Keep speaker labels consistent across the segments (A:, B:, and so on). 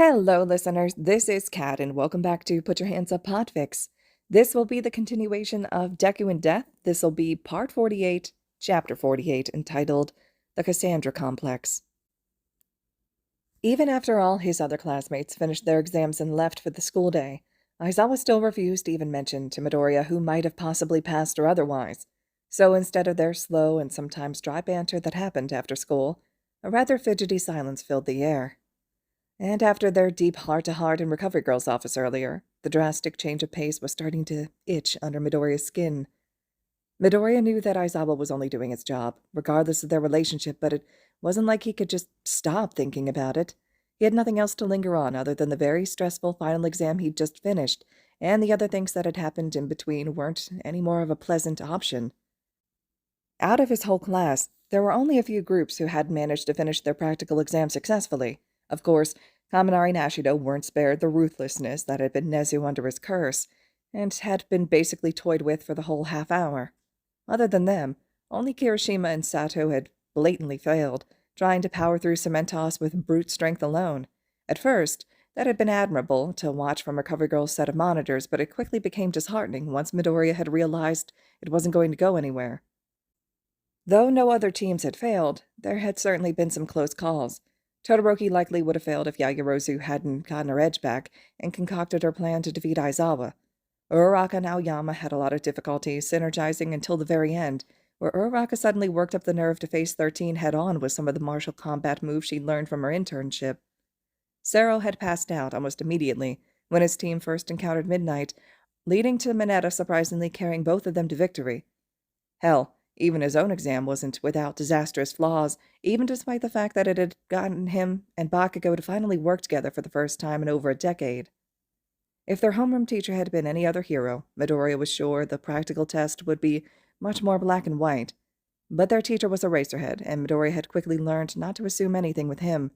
A: Hello, listeners. This is Kat, and welcome back to Put Your Hands Up Podfics. This will be the continuation of Deku and Death. This will be Part 48, Chapter 48, entitled The Cassandra Complex. Even after all his other classmates finished their exams and left for the school day, Aizawa still refused to even mention to Midoriya who might have possibly passed or otherwise. So instead of their slow and sometimes dry banter that happened after school, a rather fidgety silence filled the air. And after their deep heart-to-heart in Recovery Girl's office earlier, the drastic change of pace was starting to itch under Midoriya's skin. Midoriya knew that Aizawa was only doing his job, regardless of their relationship, but it wasn't like he could just stop thinking about it. He had nothing else to linger on other than the very stressful final exam he'd just finished, and the other things that had happened in between weren't any more of a pleasant option. Out of his whole class, there were only a few groups who had managed to finish their practical exam successfully. Of course, Kaminari and Ashido weren't spared the ruthlessness that had been Nezu under his curse, and had been basically toyed with for the whole half hour. Other than them, only Kirishima and Sato had blatantly failed, trying to power through Cementos with brute strength alone. At first, that had been admirable to watch from Recovery Girl's set of monitors, but it quickly became disheartening once Midoriya had realized it wasn't going to go anywhere. Though no other teams had failed, there had certainly been some close calls. Todoroki likely would have failed if Yagirozu hadn't gotten her edge back and concocted her plan to defeat Aizawa. Uraraka and Aoyama had a lot of difficulty synergizing until the very end, where Uraraka suddenly worked up the nerve to face 13 head-on with some of the martial combat moves she'd learned from her internship. Sero had passed out almost immediately when his team first encountered Midnight, leading to Mineta surprisingly carrying both of them to victory. Hell, even his own exam wasn't without disastrous flaws, even despite the fact that it had gotten him and Bakugo to finally work together for the first time in over a decade. If their homeroom teacher had been any other hero, Midoriya was sure the practical test would be much more black and white. But their teacher was a racerhead, and Midoriya had quickly learned not to assume anything with him.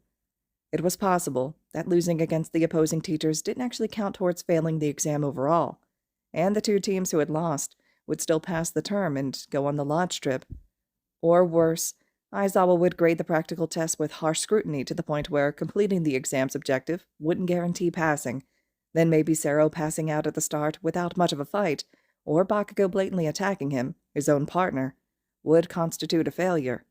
A: It was possible that losing against the opposing teachers didn't actually count towards failing the exam overall, and the two teams who had lost would still pass the term and go on the lodge trip. Or worse, Aizawa would grade the practical test with harsh scrutiny to the point where completing the exam's objective wouldn't guarantee passing. Then maybe Sero passing out at the start without much of a fight, or Bakugo blatantly attacking him, his own partner, would constitute a failure.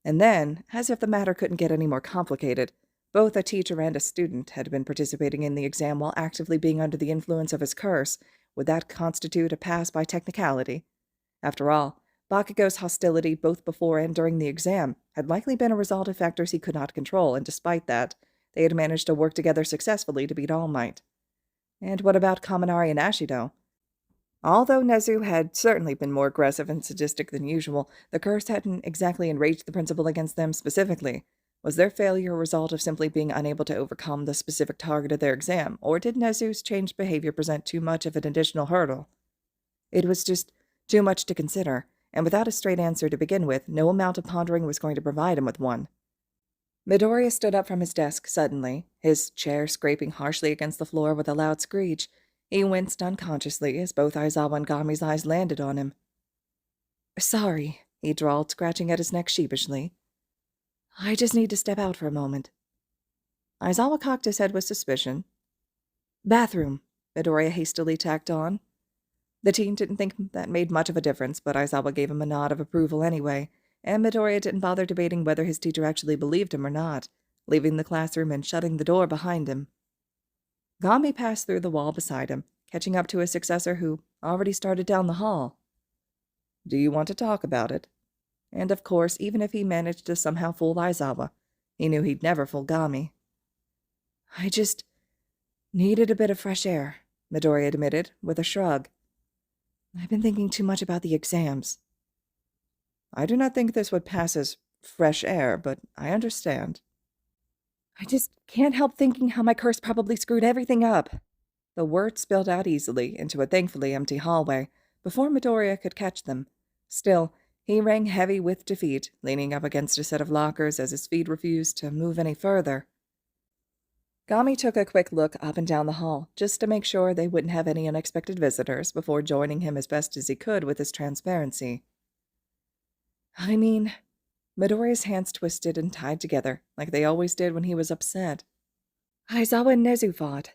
A: And then, as if the matter couldn't get any more complicated, both a teacher and a student had been participating in the exam while actively being under the influence of his curse. Would that constitute a pass by technicality? After all, Bakugo's hostility both before and during the exam had likely been a result of factors he could not control, and despite that, they had managed to work together successfully to beat All Might. And what about Kaminari and Ashido? Although Nezu had certainly been more aggressive and sadistic than usual, the curse hadn't exactly enraged the principal against them specifically. Was their failure a result of simply being unable to overcome the specific target of their exam, or did Nezu's changed behavior present too much of an additional hurdle? It was just too much to consider, and without a straight answer to begin with, no amount of pondering was going to provide him with one. Midoriya stood up from his desk suddenly, his chair scraping harshly against the floor with a loud screech. He winced unconsciously as both Aizawa and Gami's eyes landed on him. "Sorry," he drawled, scratching at his neck sheepishly. "I just need to step out for a moment." Aizawa cocked his head with suspicion. "Bathroom," Midoriya hastily tacked on. The teen didn't think that made much of a difference, but Aizawa gave him a nod of approval anyway, and Midoriya didn't bother debating whether his teacher actually believed him or not, leaving the classroom and shutting the door behind him. Gami passed through the wall beside him, catching up to his successor who already started down the hall. "Do you want to talk about it?" And of course, even if he managed to somehow fool Aizawa, he knew he'd never fool Gami. "I just needed a bit of fresh air," Midoriya admitted, with a shrug. "I've been thinking too much about the exams." "I do not think this would pass as fresh air, but I understand." "I just can't help thinking how my curse probably screwed everything up." The words spilled out easily into a thankfully empty hallway before Midoriya could catch them. Still, he rang heavy with defeat, leaning up against a set of lockers as his feet refused to move any further. Gami took a quick look up and down the hall, just to make sure they wouldn't have any unexpected visitors, before joining him as best as he could with his transparency. "I mean," Midoriya's hands twisted and tied together, like they always did when he was upset. Aizawa and Nezu fought.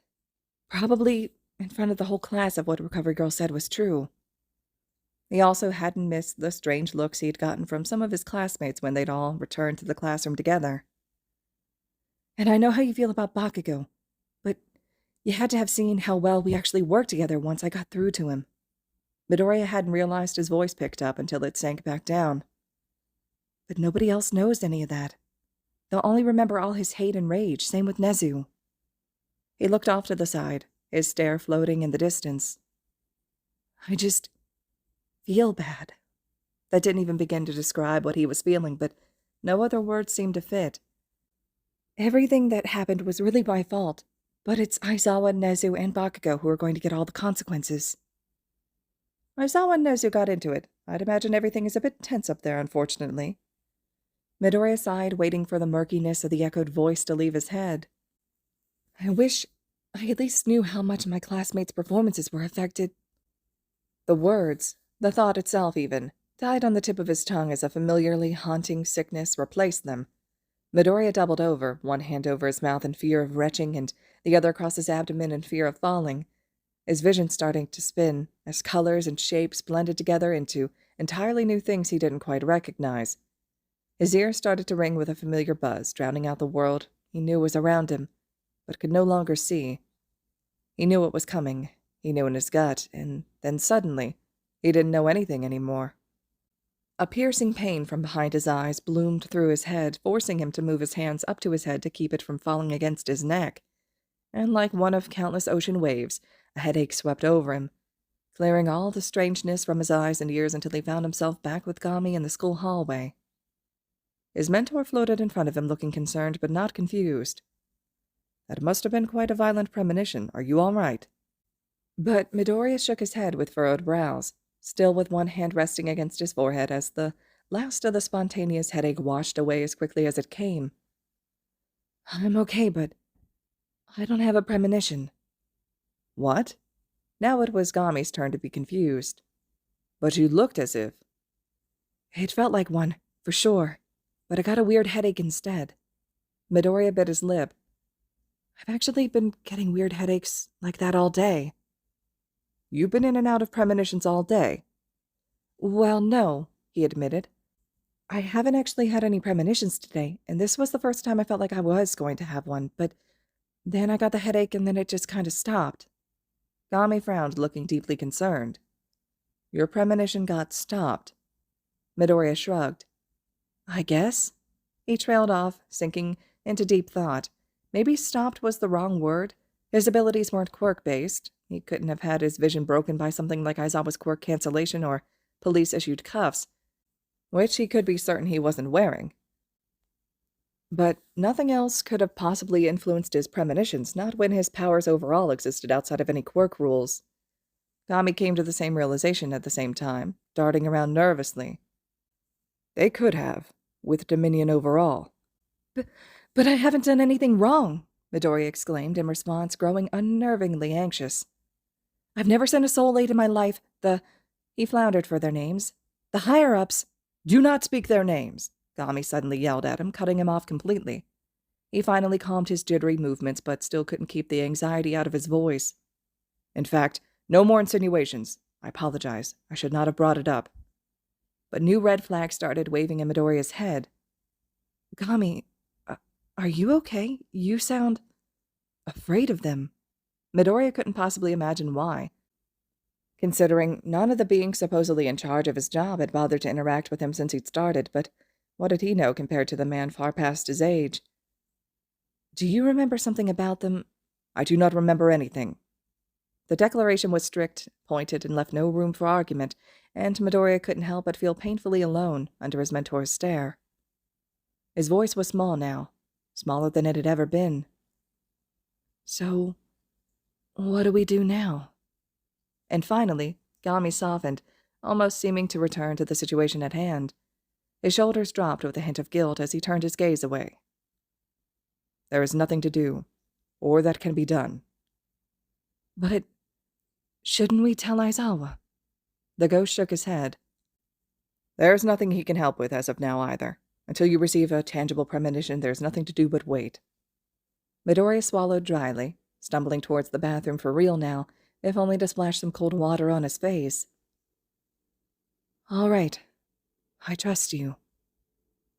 A: Probably in front of the whole class of what Recovery Girl said was true. He also hadn't missed the strange looks he'd gotten from some of his classmates when they'd all returned to the classroom together. And I know how you feel about Bakugo, but you had to have seen how well we actually worked together once I got through to him. Midoriya hadn't realized his voice picked up until it sank back down. But nobody else knows any of that. They'll only remember all his hate and rage, same with Nezu. He looked off to the side, his stare floating in the distance. I just feel bad. That didn't even begin to describe what he was feeling, but no other words seemed to fit. Everything that happened was really my fault, but it's Aizawa, Nezu, and Bakugo who are going to get all the consequences. Aizawa and Nezu got into it. I'd imagine everything is a bit tense up there, unfortunately. Midoriya sighed, waiting for the murkiness of the echoed voice to leave his head. I wish I at least knew how much my classmates' performances were affected. The words, the thought itself even, died on the tip of his tongue as a familiarly haunting sickness replaced them. Midoriya doubled over, one hand over his mouth in fear of retching and the other across his abdomen in fear of falling, his vision starting to spin as colors and shapes blended together into entirely new things he didn't quite recognize. His ears started to ring with a familiar buzz, drowning out the world he knew was around him, but could no longer see. He knew what was coming, he knew in his gut, and then suddenly, he didn't know anything anymore. A piercing pain from behind his eyes bloomed through his head, forcing him to move his hands up to his head to keep it from falling against his neck. And like one of countless ocean waves, a headache swept over him, clearing all the strangeness from his eyes and ears until he found himself back with Gami in the school hallway. His mentor floated in front of him, looking concerned but not confused. That must have been quite a violent premonition. Are you all right? But Midoriya shook his head with furrowed brows, still with one hand resting against his forehead as the last of the spontaneous headache washed away as quickly as it came. I'm okay, but I don't have a premonition. What? Now it was Gami's turn to be confused. But you looked as if. It felt like one, for sure, but I got a weird headache instead. Midoriya bit his lip. I've actually been getting weird headaches like that all day. You've been in and out of premonitions all day? Well, no, he admitted. I haven't actually had any premonitions today, and this was the first time I felt like I was going to have one, but then I got the headache and then it just kind of stopped. Gami frowned, looking deeply concerned. Your premonition got stopped. Midoriya shrugged. I guess. He trailed off, sinking into deep thought. Maybe stopped was the wrong word. His abilities weren't quirk-based. He couldn't have had his vision broken by something like Aizawa's quirk cancellation or police-issued cuffs, which he could be certain he wasn't wearing. But nothing else could have possibly influenced his premonitions, not when his powers overall existed outside of any quirk rules. Gami came to the same realization at the same time, darting around nervously. They could have, with dominion overall. But I haven't done anything wrong, Midoriya exclaimed in response, growing unnervingly anxious. I've never sent a soul aid in my life. He floundered for their names. The higher-ups. Do not speak their names, Gami suddenly yelled at him, cutting him off completely. He finally calmed his jittery movements, but still couldn't keep the anxiety out of his voice. In fact, no more insinuations. I apologize. I should not have brought it up. But new red flags started waving in Midoriya's head. Gami, are you okay? You sound afraid of them. Midoriya couldn't possibly imagine why, considering none of the beings supposedly in charge of his job had bothered to interact with him since he'd started, but what did he know compared to the man far past his age? Do you remember something about them? I do not remember anything. The declaration was strict, pointed, and left no room for argument, and Midoriya couldn't help but feel painfully alone under his mentor's stare. His voice was small now, smaller than it had ever been. So, what do we do now? And finally, Gami softened, almost seeming to return to the situation at hand. His shoulders dropped with a hint of guilt as he turned his gaze away. There is nothing to do, or that can be done. But shouldn't we tell Aizawa? The ghost shook his head. There's nothing he can help with as of now either. Until you receive a tangible premonition, there's nothing to do but wait. Midoriya swallowed dryly, stumbling towards the bathroom for real now, if only to splash some cold water on his face. "All right. I trust you."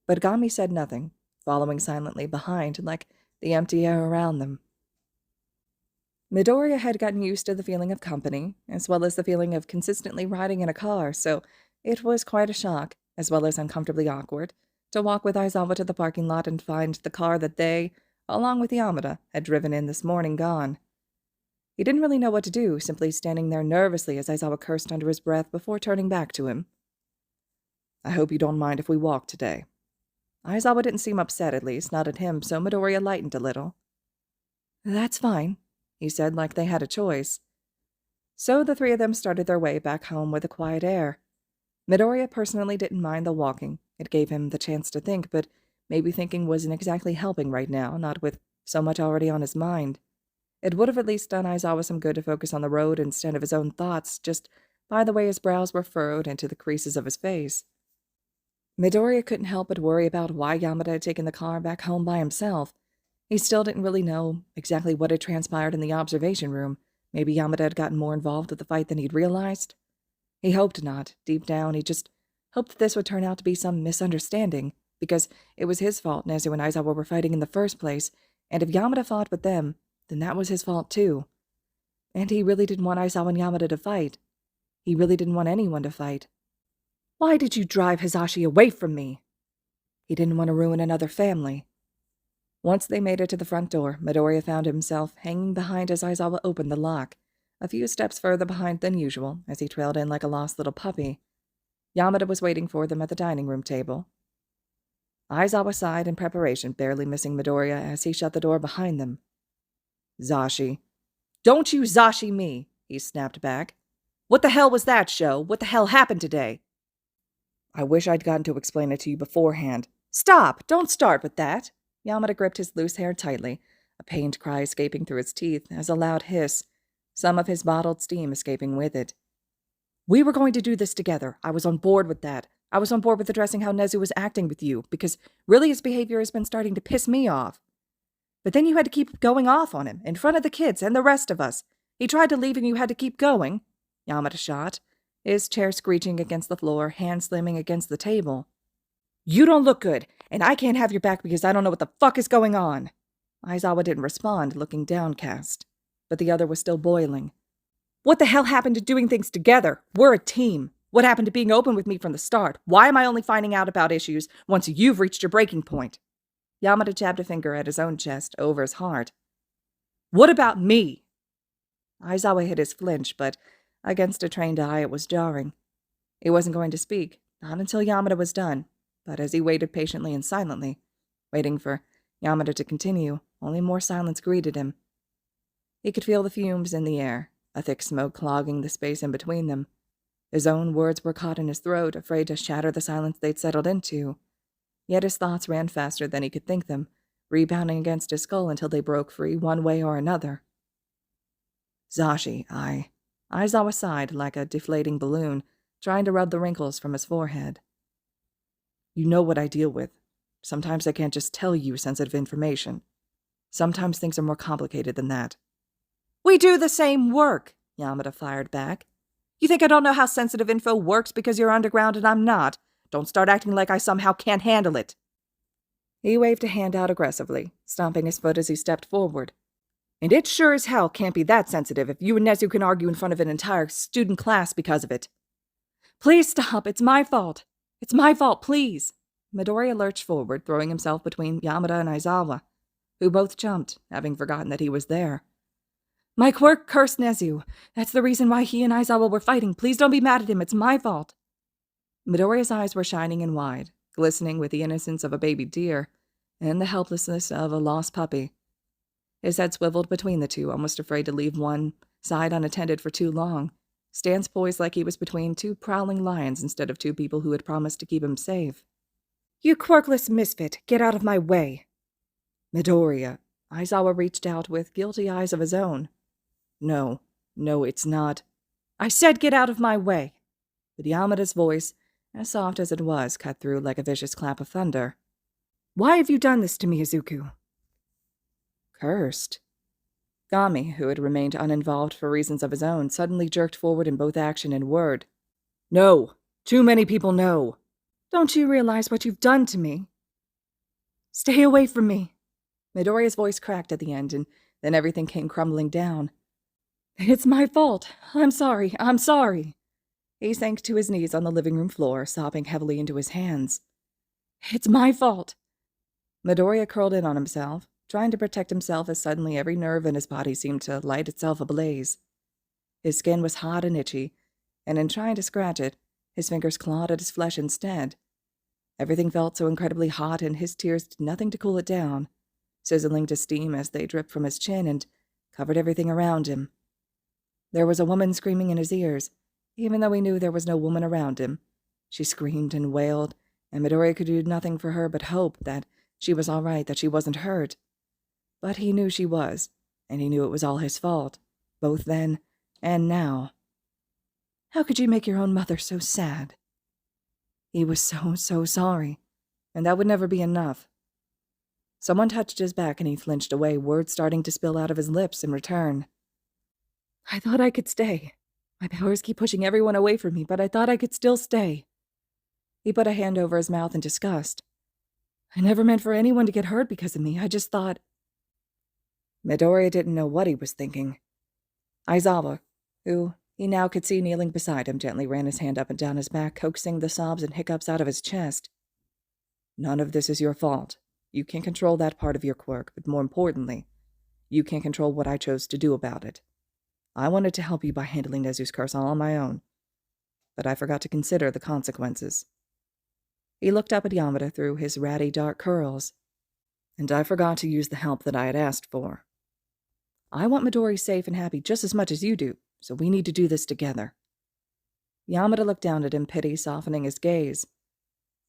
A: But Gami said nothing, following silently behind like the empty air around them. Midoriya had gotten used to the feeling of company, as well as the feeling of consistently riding in a car, so it was quite a shock, as well as uncomfortably awkward, to walk with Aizawa to the parking lot and find the car that they, along with Yamada, had driven in this morning gone. He didn't really know what to do, simply standing there nervously as Aizawa cursed under his breath before turning back to him. "I hope you don't mind if we walk today." Aizawa didn't seem upset, at least, not at him, so Midoriya lightened a little. "That's fine," he said, like they had a choice. So the three of them started their way back home with a quiet air. Midoriya personally didn't mind the walking. It gave him the chance to think, but maybe thinking wasn't exactly helping right now, not with so much already on his mind. It would have at least done Aizawa some good to focus on the road instead of his own thoughts, just by the way his brows were furrowed into the creases of his face. Midoriya couldn't help but worry about why Yamada had taken the car back home by himself. He still didn't really know exactly what had transpired in the observation room. Maybe Yamada had gotten more involved with the fight than he'd realized. He hoped not. Deep down, he just hoped that this would turn out to be some misunderstanding, because it was his fault Nezu and Aizawa were fighting in the first place, and if Yamada fought with them, then that was his fault too. And he really didn't want Aizawa and Yamada to fight. He really didn't want anyone to fight. "Why did you drive Hizashi away from me?" He didn't want to ruin another family. Once they made it to the front door, Midoriya found himself hanging behind as Aizawa opened the lock, a few steps further behind than usual, as he trailed in like a lost little puppy. Yamada was waiting for them at the dining room table. Aizawa sighed in preparation, barely missing Midoriya as he shut the door behind them. "Zashi." "Don't you Zashi me," he snapped back. "What the hell was that, Sho? What the hell happened today?" "I wish I'd gotten to explain it to you beforehand." "Stop! Don't start with that!" Yamada gripped his loose hair tightly, a pained cry escaping through his teeth as a loud hiss, some of his bottled steam escaping with it. "We were going to do this together. I was on board with that. I was on board with addressing how Nezu was acting with you, because really his behavior has been starting to piss me off. But then you had to keep going off on him, in front of the kids and the rest of us. He tried to leave and you had to keep going," Yamada shot, his chair screeching against the floor, hand slamming against the table. "You don't look good, and I can't have your back because I don't know what the fuck is going on." Aizawa didn't respond, looking downcast, but the other was still boiling. "What the hell happened to doing things together? We're a team. What happened to being open with me from the start? Why am I only finding out about issues once you've reached your breaking point?" Yamada jabbed a finger at his own chest, over his heart. "What about me?" Aizawa hid his flinch, but against a trained eye it was jarring. He wasn't going to speak, not until Yamada was done, but as he waited patiently and silently, waiting for Yamada to continue, only more silence greeted him. He could feel the fumes in the air, a thick smoke clogging the space in between them. His own words were caught in his throat, afraid to shatter the silence they'd settled into. Yet his thoughts ran faster than he could think them, rebounding against his skull until they broke free one way or another. "Zashi, Aizawa sighed like a deflating balloon, trying to rub the wrinkles from his forehead. "You know what I deal with. Sometimes I can't just tell you sensitive information. Sometimes things are more complicated than that." "We do the same work," Yamada fired back. "You think I don't know how sensitive info works because you're underground and I'm not? Don't start acting like I somehow can't handle it." He waved a hand out aggressively, stomping his foot as he stepped forward. "And it sure as hell can't be that sensitive if you and Nezu can argue in front of an entire student class because of it." "Please stop, it's my fault. It's my fault, please." Midoriya lurched forward, throwing himself between Yamada and Aizawa, who both jumped, having forgotten that he was there. "My quirk cursed Nezu. That's the reason why he and Aizawa were fighting. Please don't be mad at him, it's my fault." Midoriya's eyes were shining and wide, glistening with the innocence of a baby deer and the helplessness of a lost puppy. His head swiveled between the two, almost afraid to leave one side unattended for too long, stance poised like he was between two prowling lions instead of two people who had promised to keep him safe. "You quirkless misfit, get out of my way." "Midoriya," Aizawa reached out with guilty eyes of his own. No, it's not." "I said get out of my way." But Yamada's voice, as soft as it was, cut through like a vicious clap of thunder. "Why have you done this to me, Izuku?" Cursed. Gami, who had remained uninvolved for reasons of his own, suddenly jerked forward in both action and word. No! Too many people know! Don't you realize what you've done to me? Stay away from me! Midoriya's voice cracked at the end, and then everything came crumbling down. It's my fault. I'm sorry. I'm sorry. He sank to his knees on the living room floor, sobbing heavily into his hands. It's my fault. Midoriya curled in on himself, trying to protect himself as suddenly every nerve in his body seemed to light itself ablaze. His skin was hot and itchy, and in trying to scratch it, his fingers clawed at his flesh instead. Everything felt so incredibly hot, and his tears did nothing to cool it down, sizzling to steam as they dripped from his chin and covered everything around him. There was a woman screaming in his ears, even though he knew there was no woman around him. She screamed and wailed, and Midoriya could do nothing for her but hope that she was all right, that she wasn't hurt. But he knew she was, and he knew it was all his fault, both then and now. How could you make your own mother so sad? He was so sorry, and that would never be enough. Someone touched his back and he flinched away, words starting to spill out of his lips in return. I thought I could stay. My powers keep pushing everyone away from me, but I thought I could still stay. He put a hand over his mouth in disgust. I never meant for anyone to get hurt because of me. I just thought... Midoriya didn't know what he was thinking. Aizawa, who he now could see kneeling beside him, gently ran his hand up and down his back, coaxing the sobs and hiccups out of his chest. None of this is your fault. You can't control that part of your quirk, but more importantly, you can't control what I chose to do about it. I wanted to help you by handling Nezu's curse all on my own, but I forgot to consider the consequences. He looked up at Yamada through his ratty dark curls, and I forgot to use the help that I had asked for. I want Midori safe and happy just as much as you do, so we need to do this together. Yamada looked down at him, pity softening his gaze.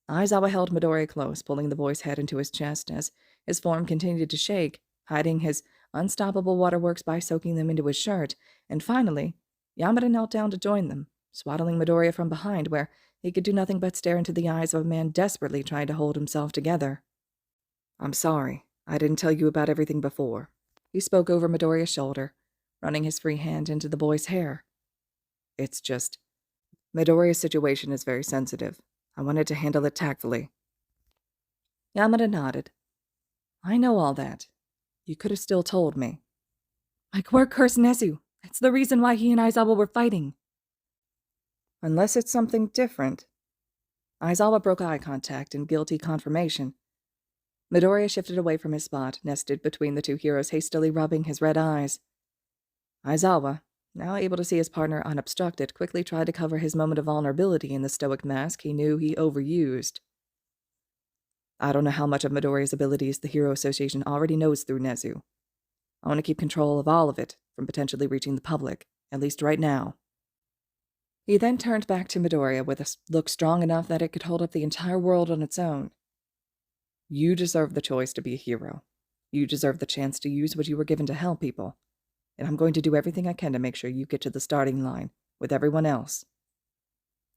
A: Aizawa held Midoriya close, pulling the boy's head into his chest as his form continued to shake, hiding his unstoppable waterworks by soaking them into his shirt, and finally, Yamada knelt down to join them, swaddling Midoriya from behind, where he could do nothing but stare into the eyes of a man desperately trying to hold himself together. I'm sorry. I didn't tell you about everything before. He spoke over Midoriya's shoulder, running his free hand into the boy's hair. It's just... Midoriya's situation is very sensitive. I wanted to handle it tactfully. Yamada nodded. I know all that. You could have still told me. My quirk cursed Nezu. It's the reason why he and Aizawa were fighting. Unless it's something different. Aizawa broke eye contact in guilty confirmation. Midoriya shifted away from his spot, nested between the two heroes, hastily rubbing his red eyes. Aizawa, now able to see his partner unobstructed, quickly tried to cover his moment of vulnerability in the stoic mask he knew he overused. I don't know how much of Midoriya's abilities the Hero Association already knows through Nezu. I want to keep control of all of it, from potentially reaching the public, at least right now. He then turned back to Midoriya with a look strong enough that it could hold up the entire world on its own. You deserve the choice to be a hero. You deserve the chance to use what you were given to help people. And I'm going to do everything I can to make sure you get to the starting line, with everyone else.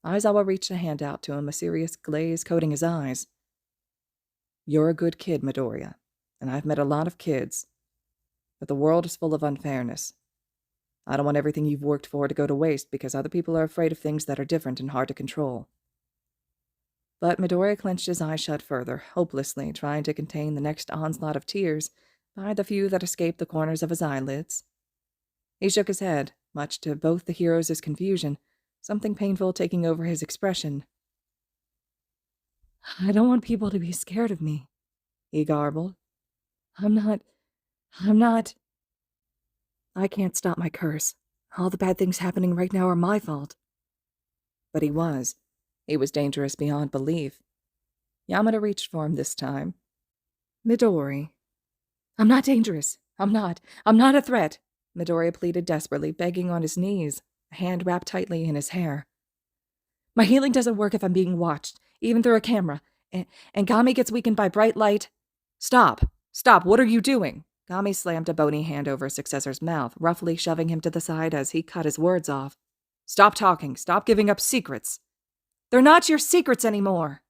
A: Aizawa reached a hand out to him, a serious glaze coating his eyes. You're a good kid, Midoriya, and I've met a lot of kids. But the world is full of unfairness. I don't want everything you've worked for to go to waste because other people are afraid of things that are different and hard to control. But Midoriya clenched his eyes shut further, hopelessly trying to contain the next onslaught of tears by the few that escaped the corners of his eyelids. He shook his head, much to both the heroes' confusion, something painful taking over his expression. I don't want people to be scared of me, he garbled. I'm not... I can't stop my curse. All the bad things happening right now are my fault. But he was. He was dangerous beyond belief. Yamada reached for him this time. Midori. I'm not dangerous. I'm not a threat. Midoriya pleaded desperately, begging on his knees, a hand wrapped tightly in his hair. My healing doesn't work if I'm being watched, even through a camera, and Gami gets weakened by bright light. Stop! What are you doing? Gami slammed a bony hand over his successor's mouth, roughly shoving him to the side as he cut his words off. Stop talking. Stop giving up secrets. They're not your secrets anymore.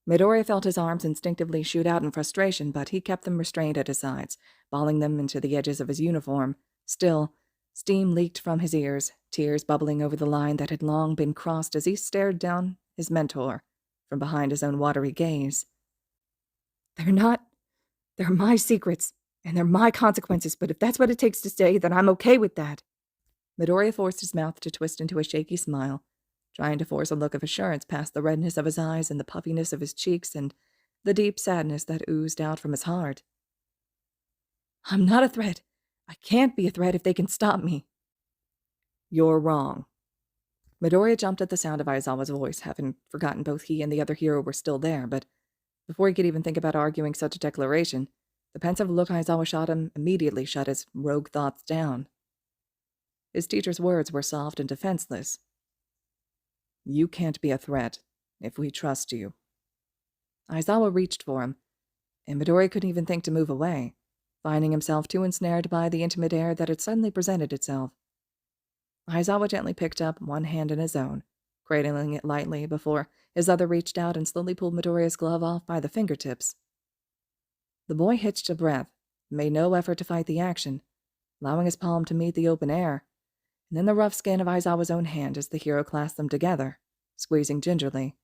A: Midoriya felt his arms instinctively shoot out in frustration, but he kept them restrained at his sides, balling them into the edges of his uniform. Still, steam leaked from his ears, tears bubbling over the line that had long been crossed as he stared down his mentor from behind his own watery gaze. They're my secrets, and they're my consequences, but if that's what it takes to stay, then I'm okay with that. Midoriya forced his mouth to twist into a shaky smile, trying to force a look of assurance past the redness of his eyes and the puffiness of his cheeks and the deep sadness that oozed out from his heart. I'm not a threat. I can't be a threat if they can stop me. You're wrong. Midoriya jumped at the sound of Aizawa's voice, having forgotten both he and the other hero were still there, but before he could even think about arguing such a declaration, the pensive look Aizawa shot him immediately shut his rogue thoughts down. His teacher's words were soft and defenseless. You can't be a threat if we trust you. Aizawa reached for him, and Midoriya couldn't even think to move away, finding himself too ensnared by the intimate air that had suddenly presented itself. Aizawa gently picked up one hand in his own, cradling it lightly before his other reached out and slowly pulled Midoriya's glove off by the fingertips. The boy hitched a breath, made no effort to fight the action, allowing his palm to meet the open air, and then the rough skin of Aizawa's own hand as the hero clasped them together, squeezing gingerly.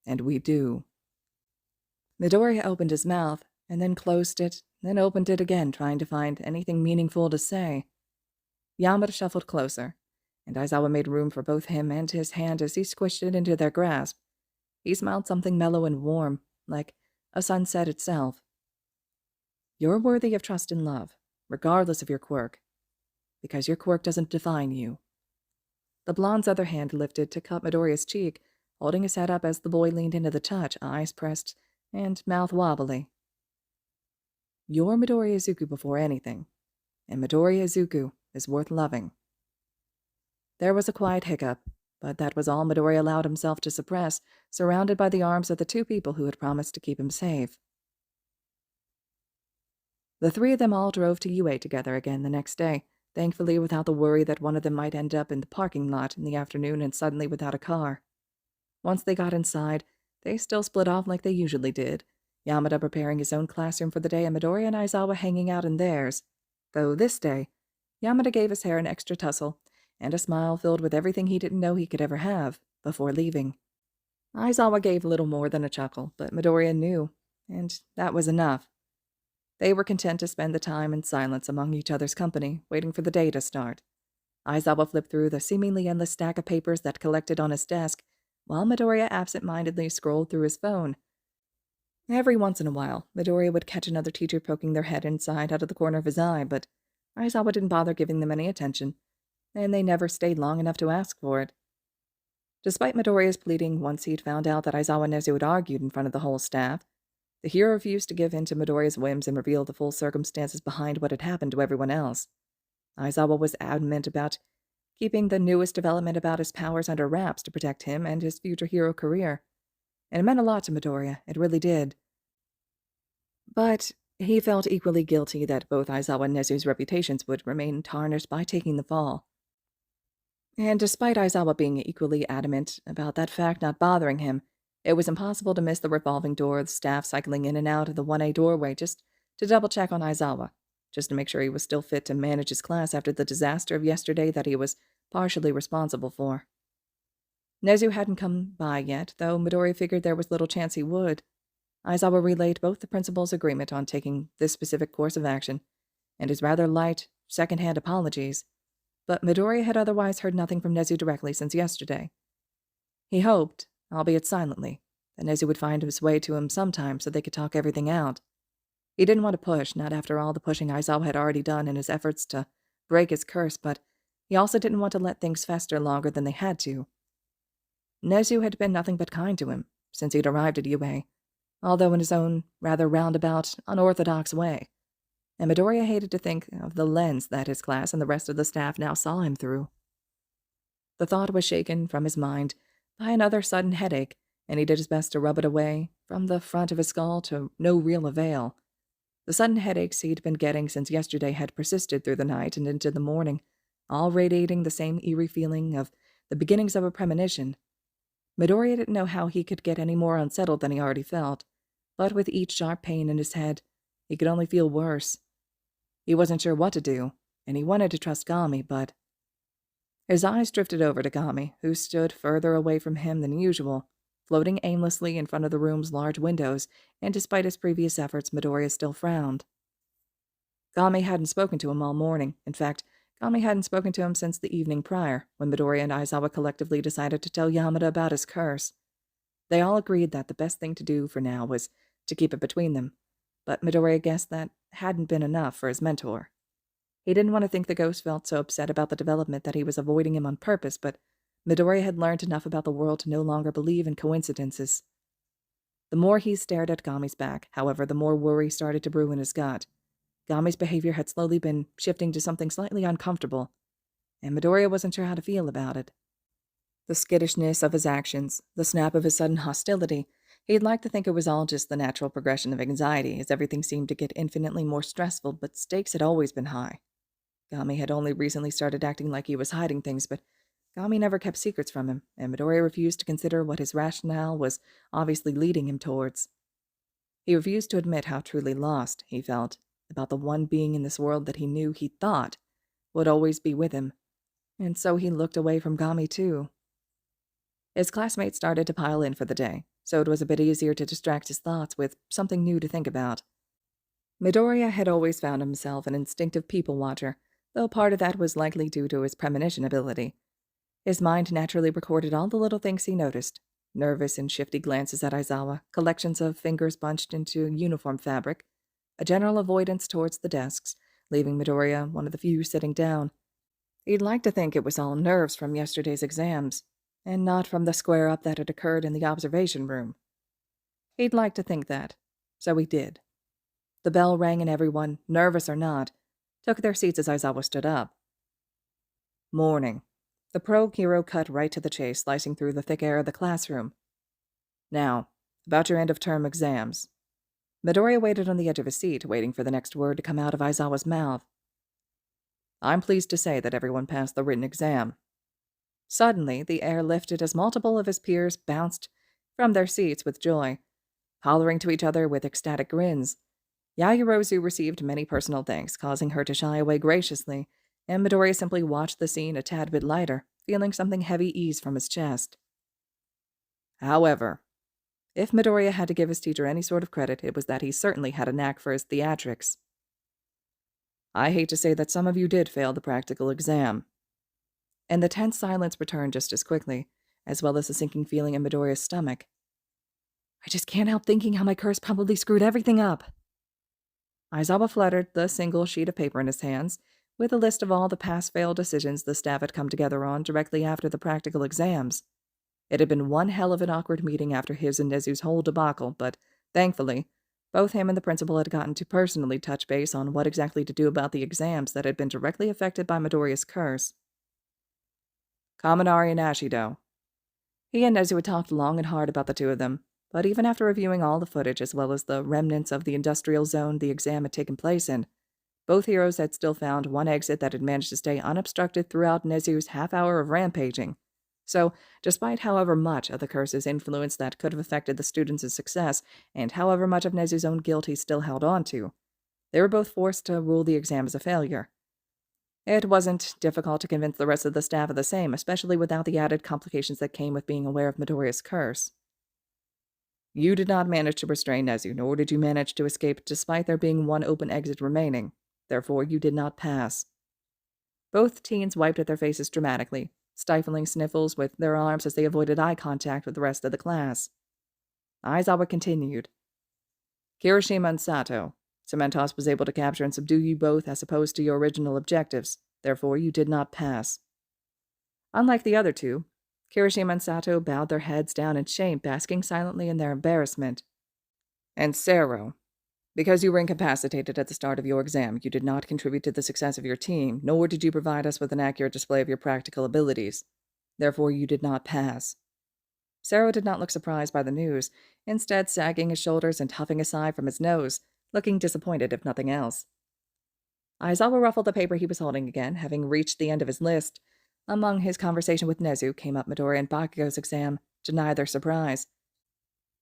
A: And we do. Midoriya opened his mouth, and then closed it, then opened it again, trying to find anything meaningful to say. Yamada shuffled closer, and Aizawa made room for both him and his hand as he squished it into their grasp. He smiled something mellow and warm, like a sunset itself. You're worthy of trust and love, regardless of your quirk, because your quirk doesn't define you. The blonde's other hand lifted to cup Midoriya's cheek, holding his head up as the boy leaned into the touch, eyes pressed and mouth wobbly. You're Midoriya Izuku before anything, and Midoriya Izuku is worth loving. There was a quiet hiccup, but that was all Midoriya allowed himself to suppress, surrounded by the arms of the two people who had promised to keep him safe. The three of them all drove to UA together again the next day, thankfully without the worry that one of them might end up in the parking lot in the afternoon and suddenly without a car. Once they got inside, they still split off like they usually did, Yamada preparing his own classroom for the day and Midoriya and Aizawa hanging out in theirs, though this day, Yamada gave his hair an extra tussle and a smile filled with everything he didn't know he could ever have before leaving. Aizawa gave little more than a chuckle, but Midoriya knew, and that was enough. They were content to spend the time in silence among each other's company, waiting for the day to start. Aizawa flipped through the seemingly endless stack of papers that collected on his desk, while Midoriya absent-mindedly scrolled through his phone. Every once in a while, Midoriya would catch another teacher poking their head inside out of the corner of his eye, but Aizawa didn't bother giving them any attention, and they never stayed long enough to ask for it. Despite Midoriya's pleading once he'd found out that Aizawa and Nezu had argued in front of the whole staff, the hero refused to give in to Midoriya's whims and reveal the full circumstances behind what had happened to everyone else. Aizawa was adamant about keeping the newest development about his powers under wraps to protect him and his future hero career, and it meant a lot to Midoriya, it really did. But he felt equally guilty that both Aizawa and Nezu's reputations would remain tarnished by taking the fall. And despite Aizawa being equally adamant about that fact not bothering him, it was impossible to miss the revolving door of the staff cycling in and out of the 1A doorway just to double-check on Aizawa, just to make sure he was still fit to manage his class after the disaster of yesterday that he was partially responsible for. Nezu hadn't come by yet, though Midoriya figured there was little chance he would. Aizawa relayed both the principal's agreement on taking this specific course of action and his rather light, second-hand apologies, but Midoriya had otherwise heard nothing from Nezu directly since yesterday. He hoped, albeit silently, that Nezu would find his way to him sometime so they could talk everything out. He didn't want to push, not after all the pushing Aizawa had already done in his efforts to break his curse, but he also didn't want to let things fester longer than they had to. Nezu had been nothing but kind to him since he'd arrived at UA, although in his own rather roundabout, unorthodox way, and Midoriya hated to think of the lens that his class and the rest of the staff now saw him through. The thought was shaken from his mind by another sudden headache, and he did his best to rub it away from the front of his skull to no real avail. The sudden headaches he'd been getting since yesterday had persisted through the night and into the morning, all radiating the same eerie feeling of the beginnings of a premonition. Midoriya didn't know how he could get any more unsettled than he already felt, but with each sharp pain in his head, he could only feel worse. He wasn't sure what to do, and he wanted to trust Gami, but... His eyes drifted over to Gami, who stood further away from him than usual, floating aimlessly in front of the room's large windows, and despite his previous efforts, Midoriya still frowned. Gami hadn't spoken to him all morning. In fact, Gami hadn't spoken to him since the evening prior, when Midoriya and Aizawa collectively decided to tell Yamada about his curse. They all agreed that the best thing to do for now was to keep it between them, but Midoriya guessed that hadn't been enough for his mentor. He didn't want to think the ghost felt so upset about the development that he was avoiding him on purpose, but Midoriya had learned enough about the world to no longer believe in coincidences. The more he stared at Gami's back, however, the more worry started to brew in his gut. Gami's behavior had slowly been shifting to something slightly uncomfortable, and Midoriya wasn't sure how to feel about it. The skittishness of his actions, the snap of his sudden hostility, he'd like to think it was all just the natural progression of anxiety, as everything seemed to get infinitely more stressful, but stakes had always been high. Gami had only recently started acting like he was hiding things, but Gami never kept secrets from him, and Midoriya refused to consider what his rationale was obviously leading him towards. He refused to admit how truly lost he felt about the one being in this world that he thought would always be with him, and so he looked away from Gami too. His classmates started to pile in for the day, so it was a bit easier to distract his thoughts with something new to think about. Midoriya had always found himself an instinctive people watcher, though part of that was likely due to his premonition ability. His mind naturally recorded all the little things he noticed: nervous and shifty glances at Aizawa, collections of fingers bunched into uniform fabric, a general avoidance towards the desks, leaving Midoriya one of the few sitting down. He'd like to think it was all nerves from yesterday's exams, and not from the square-up that had occurred in the observation room. He'd like to think that, so he did. The bell rang and everyone, nervous or not, took their seats as Aizawa stood up. Morning. The pro-hero cut right to the chase, slicing through the thick air of the classroom. Now, about your end-of-term exams. Midoriya waited on the edge of his seat, waiting for the next word to come out of Aizawa's mouth. I'm pleased to say that everyone passed the written exam. Suddenly, the air lifted as multiple of his peers bounced from their seats with joy, hollering to each other with ecstatic grins. Yaoyorozu received many personal thanks, causing her to shy away graciously, and Midoriya simply watched the scene a tad bit lighter, feeling something heavy ease from his chest. However, if Midoriya had to give his teacher any sort of credit, it was that he certainly had a knack for his theatrics. I hate to say that some of you did fail the practical exam. And the tense silence returned just as quickly, as well as the sinking feeling in Midoriya's stomach. I just can't help thinking how my curse probably screwed everything up. Aizawa fluttered the single sheet of paper in his hands, with a list of all the pass-fail decisions the staff had come together on directly after the practical exams. It had been one hell of an awkward meeting after his and Nezu's whole debacle, but, thankfully, both him and the principal had gotten to personally touch base on what exactly to do about the exams that had been directly affected by Midoriya's curse. Kaminari and Ashido. He and Nezu had talked long and hard about the two of them, but even after reviewing all the footage as well as the remnants of the industrial zone the exam had taken place in, both heroes had still found one exit that had managed to stay unobstructed throughout Nezu's half-hour of rampaging. So, despite however much of the curse's influence that could have affected the students' success, and however much of Nezu's own guilt he still held on to, they were both forced to rule the exam as a failure. It wasn't difficult to convince the rest of the staff of the same, especially without the added complications that came with being aware of Midoriya's curse. You did not manage to restrain Nezu, nor did you manage to escape despite there being one open exit remaining. Therefore, you did not pass. Both teens wiped at their faces dramatically, stifling sniffles with their arms as they avoided eye contact with the rest of the class. Aizawa continued. Kirishima and Sato, Cementos was able to capture and subdue you both as opposed to your original objectives. Therefore, you did not pass. Unlike the other two, Kirishima and Sato bowed their heads down in shame, basking silently in their embarrassment. And Sero, because you were incapacitated at the start of your exam, you did not contribute to the success of your team, nor did you provide us with an accurate display of your practical abilities. Therefore, you did not pass. Sero did not look surprised by the news, instead sagging his shoulders and huffing a sigh from his nose, looking disappointed if nothing else. Aizawa ruffled the paper he was holding again, having reached the end of his list. Among his conversation with Nezu came up Midoriya and Bakugo's exam, deny their surprise.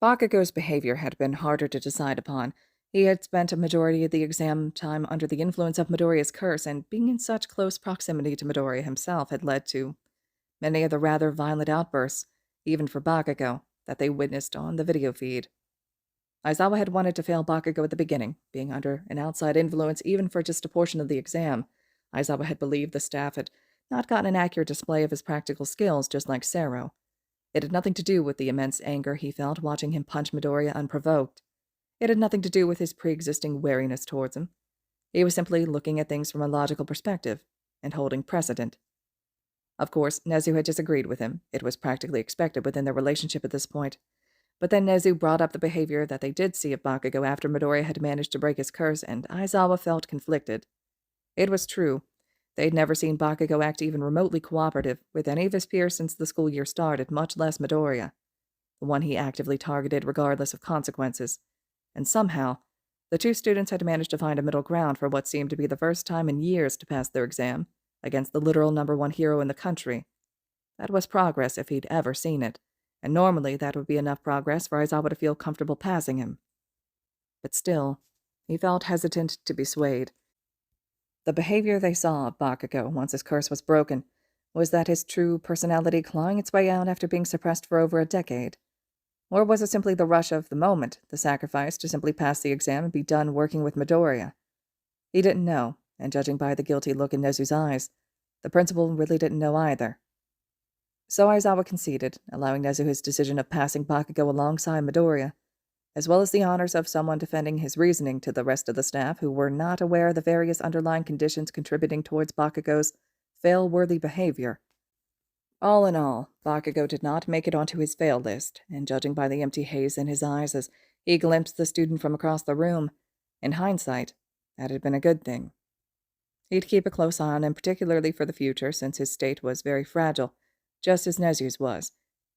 A: Bakugo's behavior had been harder to decide upon. He had spent a majority of the exam time under the influence of Midoriya's curse, and being in such close proximity to Midoriya himself had led to many of the rather violent outbursts, even for Bakugo, that they witnessed on the video feed. Aizawa had wanted to fail Bakugo at the beginning, being under an outside influence even for just a portion of the exam. Aizawa had believed the staff had not gotten an accurate display of his practical skills, just like Sero. It had nothing to do with the immense anger he felt watching him punch Midoriya unprovoked. It had nothing to do with his pre-existing wariness towards him. He was simply looking at things from a logical perspective and holding precedent. Of course, Nezu had disagreed with him. It was practically expected within their relationship at this point. But then Nezu brought up the behavior that they did see of Bakugo after Midoriya had managed to break his curse, and Aizawa felt conflicted. It was true. They'd never seen Bakugo act even remotely cooperative with any of his peers since the school year started, much less Midoriya, the one he actively targeted regardless of consequences. And somehow, the two students had managed to find a middle ground for what seemed to be the first time in years to pass their exam, against the literal #1 hero in the country. That was progress if he'd ever seen it, and normally that would be enough progress for Aizawa to feel comfortable passing him. But still, he felt hesitant to be swayed. The behavior they saw of Bakugo once his curse was broken was that his true personality clawing its way out after being suppressed for over a decade? Or was it simply the rush of the moment, the sacrifice to simply pass the exam and be done working with Midoriya? He didn't know, and judging by the guilty look in Nezu's eyes, the principal really didn't know either. So Aizawa conceded, allowing Nezu his decision of passing Bakugo alongside Midoriya, as well as the honors of someone defending his reasoning to the rest of the staff who were not aware of the various underlying conditions contributing towards Bakugo's fail-worthy behavior. All in all, Bakugo did not make it onto his fail list, and judging by the empty haze in his eyes as he glimpsed the student from across the room, in hindsight, that had been a good thing. He'd keep a close eye on him, particularly for the future, since his state was very fragile, just as Nezu's was,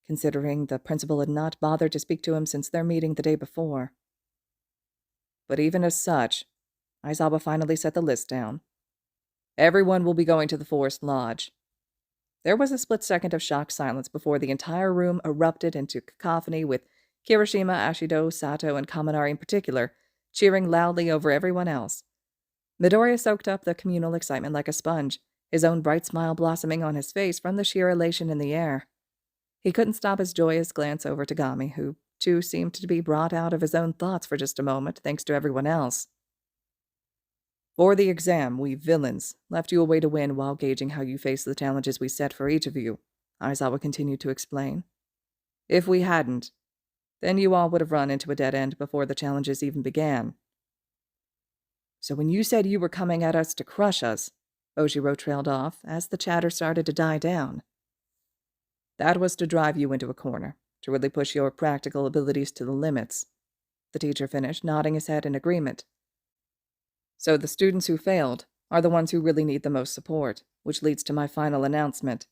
A: considering the principal had not bothered to speak to him since their meeting the day before. But even as such, Aizawa finally set the list down. Everyone will be going to the Forest Lodge. There was a split second of shocked silence before the entire room erupted into cacophony, with Kirishima, Ashido, Sato, and Kaminari in particular cheering loudly over everyone else. Midoriya soaked up the communal excitement like a sponge, his own bright smile blossoming on his face from the sheer elation in the air. He couldn't stop his joyous glance over to Gami, who, too, seemed to be brought out of his own thoughts for just a moment, thanks to everyone else. For the exam, we villains left you a way to win while gauging how you face the challenges we set for each of you, Aizawa continued to explain. If we hadn't, then you all would have run into a dead end before the challenges even began. So when you said you were coming at us to crush us, Ojiro trailed off as the chatter started to die down. That was to drive you into a corner, to really push your practical abilities to the limits, the teacher finished, nodding his head in agreement. So the students who failed are the ones who really need the most support, which leads to my final announcement.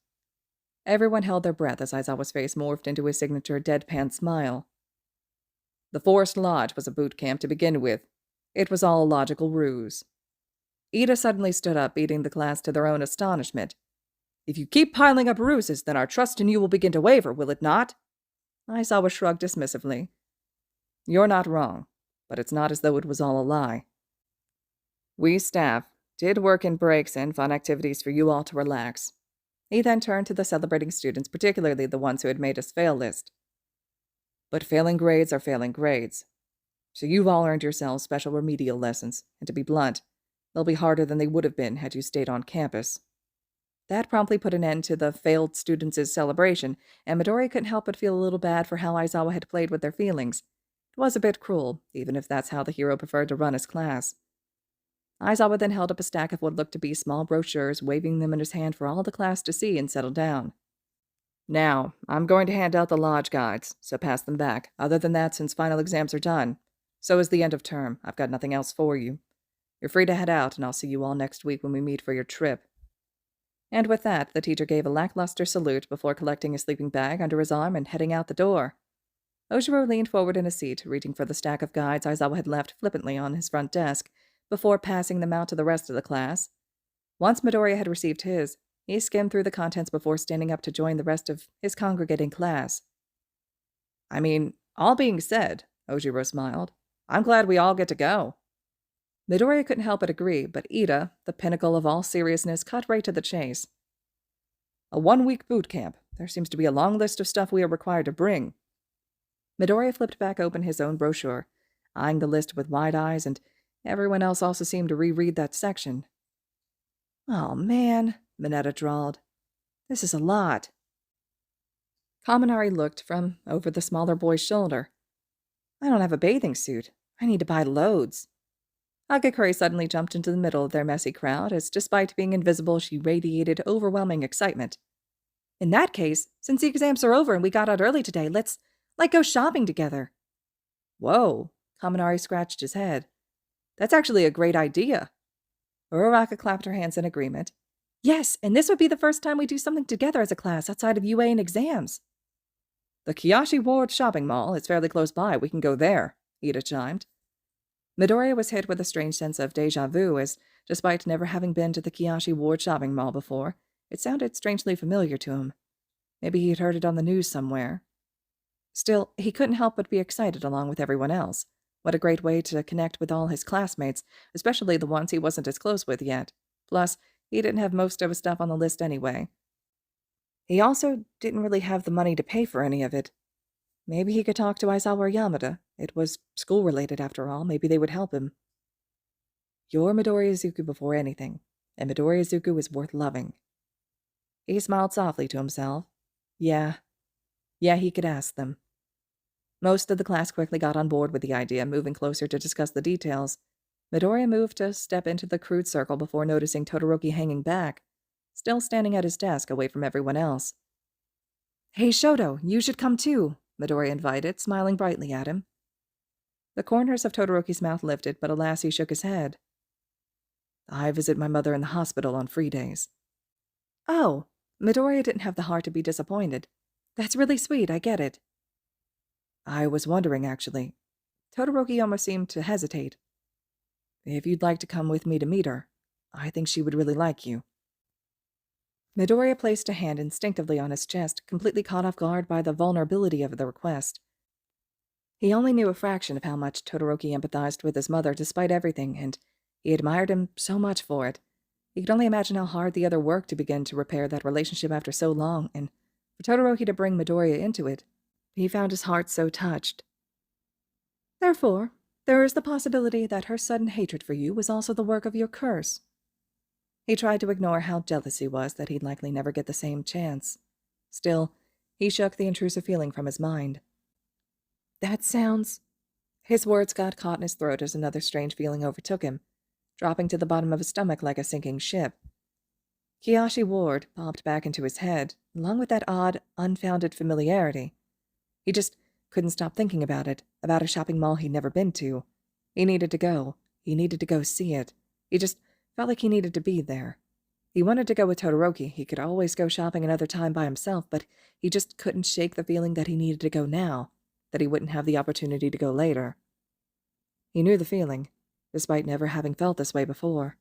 A: Everyone held their breath as Aizawa's face morphed into his signature deadpan smile. The Forest Lodge was a boot camp to begin with. It was all a logical ruse. Ida suddenly stood up, beating the class to their own astonishment. If you keep piling up ruses, then our trust in you will begin to waver, will it not? Aizawa shrugged dismissively. You're not wrong, but it's not as though it was all a lie. We staff did work in breaks and fun activities for you all to relax. He then turned to the celebrating students, particularly the ones who had made his fail list. But failing grades are failing grades. So you've all earned yourselves special remedial lessons, and to be blunt, they'll be harder than they would have been had you stayed on campus. That promptly put an end to the failed students' celebration, and Midoriya couldn't help but feel a little bad for how Aizawa had played with their feelings. It was a bit cruel, even if that's how the hero preferred to run his class. Aizawa then held up a stack of what looked to be small brochures, waving them in his hand for all the class to see, and settled down. Now, I'm going to hand out the lodge guides, so pass them back. Other than that, since final exams are done, so is the end of term. I've got nothing else for you. You're free to head out, and I'll see you all next week when we meet for your trip. And with that, the teacher gave a lackluster salute before collecting his sleeping bag under his arm and heading out the door. Ojiro leaned forward in his seat, reaching for the stack of guides Aizawa had left flippantly on his front desk, before passing them out to the rest of the class. Once Midoriya had received his, he skimmed through the contents before standing up to join the rest of his congregating class. I mean, all being said, Ojiro smiled, I'm glad we all get to go. Midoriya couldn't help but agree, but Ida, the pinnacle of all seriousness, cut right to the chase. A 1-week boot camp. There seems to be a long list of stuff we are required to bring. Midoriya flipped back open his own brochure, eyeing the list with wide eyes, and everyone else also seemed to reread that section. Oh, man, Mineta drawled. This is a lot. Kaminari looked from over the smaller boy's shoulder. I don't have a bathing suit. I need to buy loads. Hagakure suddenly jumped into the middle of their messy crowd, as despite being invisible, she radiated overwhelming excitement. In that case, since the exams are over and we got out early today, let's go shopping together. Whoa, Kaminari scratched his head. That's actually a great idea. Uraraka clapped her hands in agreement. Yes, and this would be the first time we do something together as a class outside of UA and exams. The Kiyoshi Ward shopping mall is fairly close by. We can go there, Ida chimed. Midoriya was hit with a strange sense of déjà vu, as, despite never having been to the Kiyoshi Ward shopping mall before, it sounded strangely familiar to him. Maybe he'd heard it on the news somewhere. Still, he couldn't help but be excited along with everyone else. What a great way to connect with all his classmates, especially the ones he wasn't as close with yet. Plus, he didn't have most of his stuff on the list anyway. He also didn't really have the money to pay for any of it. Maybe he could talk to Aizawa or Yamada. It was school-related, after all. Maybe they would help him. You're Midoriya Izuku before anything, and Midoriya Izuku is worth loving. He smiled softly to himself. Yeah, he could ask them. Most of the class quickly got on board with the idea, moving closer to discuss the details. Midoriya moved to step into the crude circle before noticing Todoroki hanging back, still standing at his desk away from everyone else. Hey, Shoto, you should come too, Midoriya invited, smiling brightly at him. The corners of Todoroki's mouth lifted, but alas, he shook his head. I visit my mother in the hospital on free days. Oh, Midoriya didn't have the heart to be disappointed. That's really sweet, I get it. I was wondering, actually. Todoroki almost seemed to hesitate. If you'd like to come with me to meet her, I think she would really like you. Midoriya placed a hand instinctively on his chest, completely caught off guard by the vulnerability of the request. He only knew a fraction of how much Todoroki empathized with his mother despite everything, and he admired him so much for it. He could only imagine how hard the other worked to begin to repair that relationship after so long, and for Todoroki to bring Midoriya into it, he found his heart so touched. Therefore, there is the possibility that her sudden hatred for you was also the work of your curse. He tried to ignore how jealous he was that he'd likely never get the same chance. Still, he shook the intrusive feeling from his mind. That sounds... His words got caught in his throat as another strange feeling overtook him, dropping to the bottom of his stomach like a sinking ship. Kiyoshi Ward popped back into his head, along with that odd, unfounded familiarity. He just couldn't stop thinking about it, about a shopping mall he'd never been to. He needed to go. He needed to go see it. He just felt like he needed to be there. He wanted to go with Todoroki. He could always go shopping another time by himself, but he just couldn't shake the feeling that he needed to go now, that he wouldn't have the opportunity to go later. He knew the feeling, despite never having felt this way before.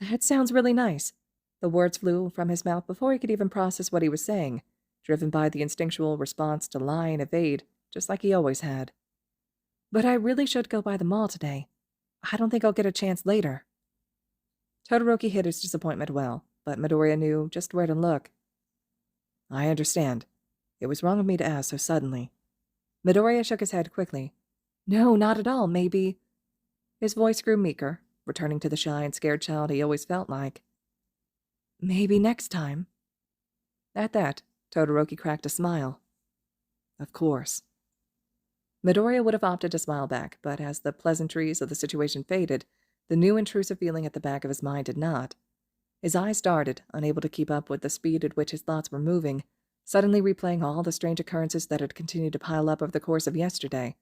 A: That sounds really nice. The words flew from his mouth before he could even process what he was saying, driven by the instinctual response to lie and evade, just like he always had. But I really should go by the mall today. I don't think I'll get a chance later. Todoroki hid his disappointment well, but Midoriya knew just where to look. I understand. It was wrong of me to ask so suddenly. Midoriya shook his head quickly. No, not at all, maybe... His voice grew meeker, returning to the shy and scared child he always felt like. Maybe next time. At that, Todoroki cracked a smile. Of course. Midoriya would have opted to smile back, but as the pleasantries of the situation faded, the new intrusive feeling at the back of his mind did not. His eyes darted, unable to keep up with the speed at which his thoughts were moving, suddenly replaying all the strange occurrences that had continued to pile up over the course of yesterday.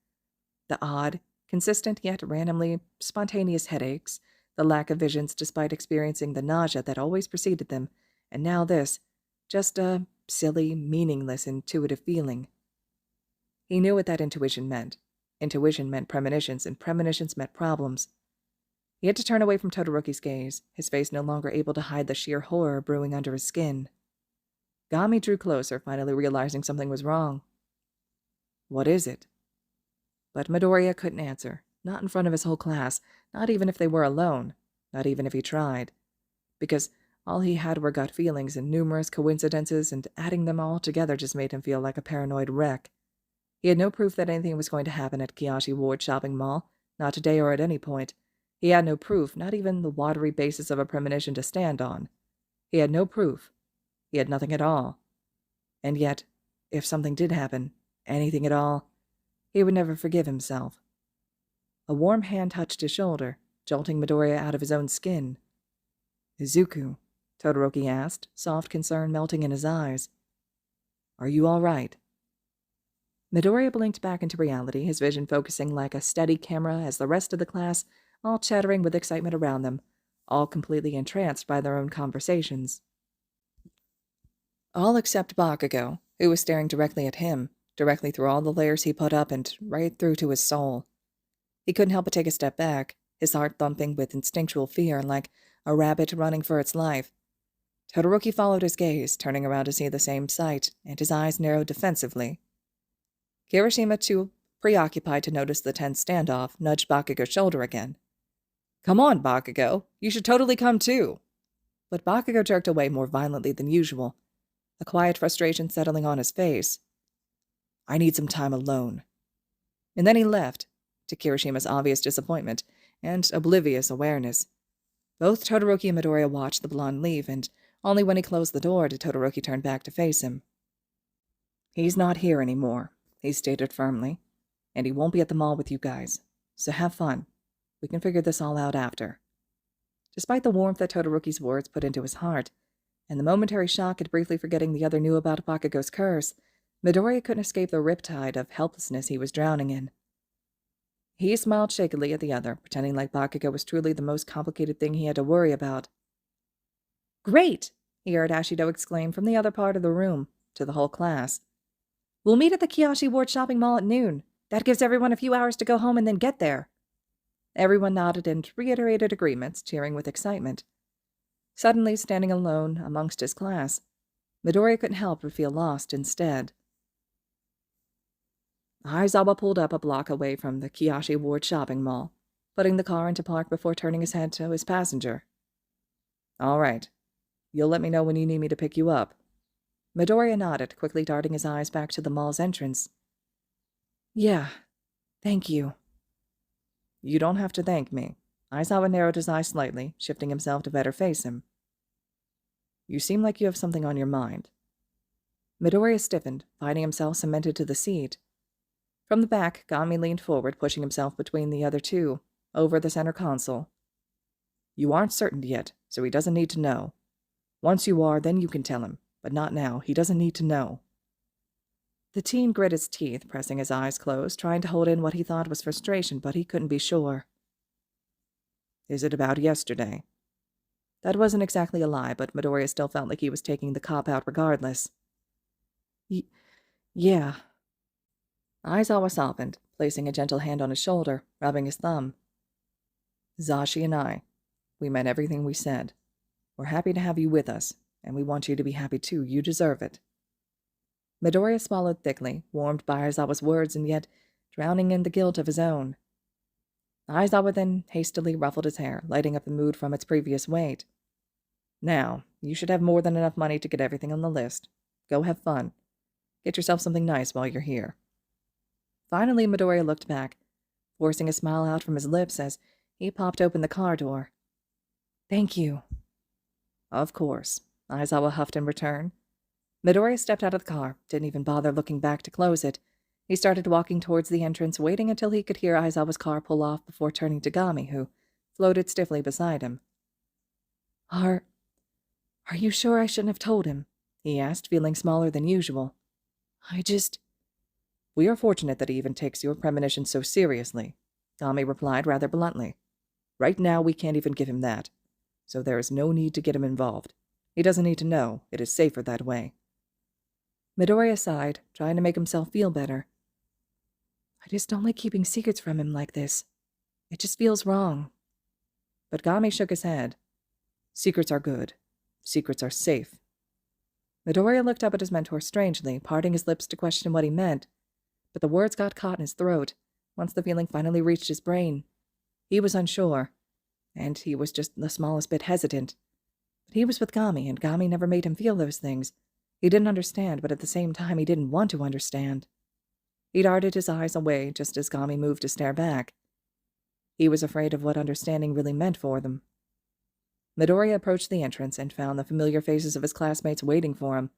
A: The odd, consistent yet randomly spontaneous headaches, the lack of visions despite experiencing the nausea that always preceded them, and now this, just a silly, meaningless, intuitive feeling. He knew what that intuition meant. Intuition meant premonitions, and premonitions meant problems. He had to turn away from Todoroki's gaze, his face no longer able to hide the sheer horror brewing under his skin. Gami drew closer, finally realizing something was wrong. What is it? But Midoriya couldn't answer, not in front of his whole class, not even if they were alone, not even if he tried. Because all he had were gut feelings and numerous coincidences, and adding them all together just made him feel like a paranoid wreck. He had no proof that anything was going to happen at Kiyoshi Ward Shopping Mall, not today or at any point. He had no proof, not even the watery basis of a premonition to stand on. He had no proof. He had nothing at all. And yet, if something did happen, anything at all, he would never forgive himself. A warm hand touched his shoulder, jolting Midoriya out of his own skin. "Izuku," Todoroki asked, soft concern melting in his eyes. "Are you all right?" Midoriya blinked back into reality, his vision focusing like a steady camera as the rest of the class, all chattering with excitement around them, all completely entranced by their own conversations. All except Bakugo, who was staring directly at him, directly through all the layers he put up and right through to his soul. He couldn't help but take a step back, his heart thumping with instinctual fear like a rabbit running for its life. Todoroki followed his gaze, turning around to see the same sight, and his eyes narrowed defensively. Kirishima, too preoccupied to notice the tense standoff, nudged Bakugo's shoulder again. "Come on, Bakugo. You should totally come too." But Bakugo jerked away more violently than usual, a quiet frustration settling on his face. "I need some time alone." And then he left, to Kirishima's obvious disappointment and oblivious awareness. Both Todoroki and Midoriya watched the blonde leave, and only when he closed the door did Todoroki turn back to face him. "He's not here anymore," he stated firmly, "and he won't be at the mall with you guys. So have fun. We can figure this all out after." Despite the warmth that Todoroki's words put into his heart, and the momentary shock at briefly forgetting the other knew about Bakugo's curse, Midoriya couldn't escape the riptide of helplessness he was drowning in. He smiled shakily at the other, pretending like Bakugo was truly the most complicated thing he had to worry about. "Great!" he heard Ashido exclaim from the other part of the room, to the whole class. "We'll meet at the Kiyoshi Ward Shopping Mall at noon. That gives everyone a few hours to go home and then get there." Everyone nodded and reiterated agreements, cheering with excitement. Suddenly, standing alone amongst his class, Midoriya couldn't help but feel lost instead. Aizawa pulled up a block away from the Kiyoshi Ward Shopping Mall, putting the car into park before turning his head to his passenger. "All right. You'll let me know when you need me to pick you up." Midoriya nodded, quickly darting his eyes back to the mall's entrance. "Yeah, thank you." "You don't have to thank me." Aizawa narrowed his eyes slightly, shifting himself to better face him. "You seem like you have something on your mind." Midoriya stiffened, finding himself cemented to the seat. From the back, Gami leaned forward, pushing himself between the other two, over the center console. "You aren't certain yet, so he doesn't need to know. Once you are, then you can tell him, but not now. He doesn't need to know." The teen grit his teeth, pressing his eyes closed, trying to hold in what he thought was frustration, but he couldn't be sure. "Is it about yesterday?" That wasn't exactly a lie, but Midoriya still felt like he was taking the cop out regardless. Yeah. Aizawa softened, placing a gentle hand on his shoulder, rubbing his thumb. "Zashi and I, we meant everything we said. We're happy to have you with us, and we want you to be happy too. You deserve it." Midoriya swallowed thickly, warmed by Aizawa's words and yet drowning in the guilt of his own. Aizawa then hastily ruffled his hair, lighting up the mood from its previous weight. "Now, you should have more than enough money to get everything on the list. Go have fun. Get yourself something nice while you're here." Finally, Midoriya looked back, forcing a smile out from his lips as he popped open the car door. "Thank you." "Of course," Aizawa huffed in return. Midoriya stepped out of the car, didn't even bother looking back to close it. He started walking towards the entrance, waiting until he could hear Aizawa's car pull off before turning to Gami, who floated stiffly beside him. Are you sure I shouldn't have told him?" he asked, feeling smaller than usual. "We are fortunate that he even takes your premonition so seriously," Gami replied rather bluntly. "Right now, we can't even give him that, so there is no need to get him involved. He doesn't need to know. It is safer that way." Midoriya sighed, trying to make himself feel better. "I just don't like keeping secrets from him like this. It just feels wrong." But Gami shook his head. "Secrets are good. Secrets are safe." Midoriya looked up at his mentor strangely, parting his lips to question what he meant, but the words got caught in his throat once the feeling finally reached his brain. He was unsure, and he was just the smallest bit hesitant. But he was with Gami, and Gami never made him feel those things. He didn't understand, but at the same time he didn't want to understand. He darted his eyes away just as Gami moved to stare back. He was afraid of what understanding really meant for them. Midoriya approached the entrance and found the familiar faces of his classmates waiting for him.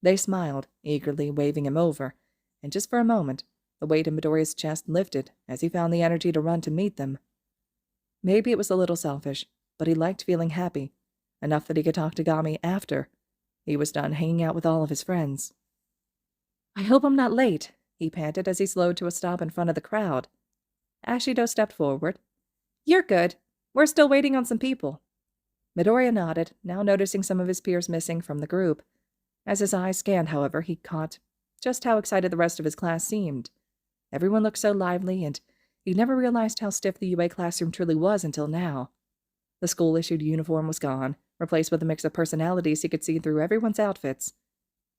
A: They smiled, eagerly waving him over, and just for a moment, the weight in Midoriya's chest lifted as he found the energy to run to meet them. Maybe it was a little selfish, but he liked feeling happy, enough that he could talk to Gami after he was done hanging out with all of his friends. "I hope I'm not late," he panted as he slowed to a stop in front of the crowd. Ashido stepped forward. "You're good. We're still waiting on some people." Midoriya nodded, now noticing some of his peers missing from the group. As his eyes scanned, however, he caught just how excited the rest of his class seemed. Everyone looked so lively, and he never realized how stiff the UA classroom truly was until now. The school-issued uniform was gone, replaced with a mix of personalities he could see through everyone's outfits.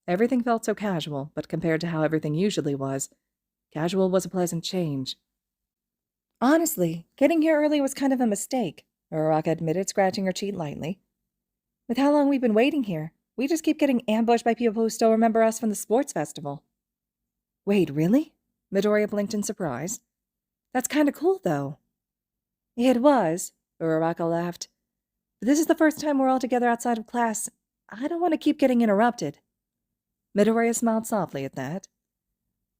A: Everything felt so casual, but compared to how everything usually was, casual was a pleasant change. "Honestly, getting here early was kind of a mistake," Uraraka admitted, scratching her cheek lightly. "With how long we've been waiting here, we just keep getting ambushed by people who still remember us from the sports festival." "Wait, really?" Midoriya blinked in surprise. "That's kind of cool, though." "It was," Uraraka laughed. "But this is the first time we're all together outside of class. I don't want to keep getting interrupted." Midoriya smiled softly at that.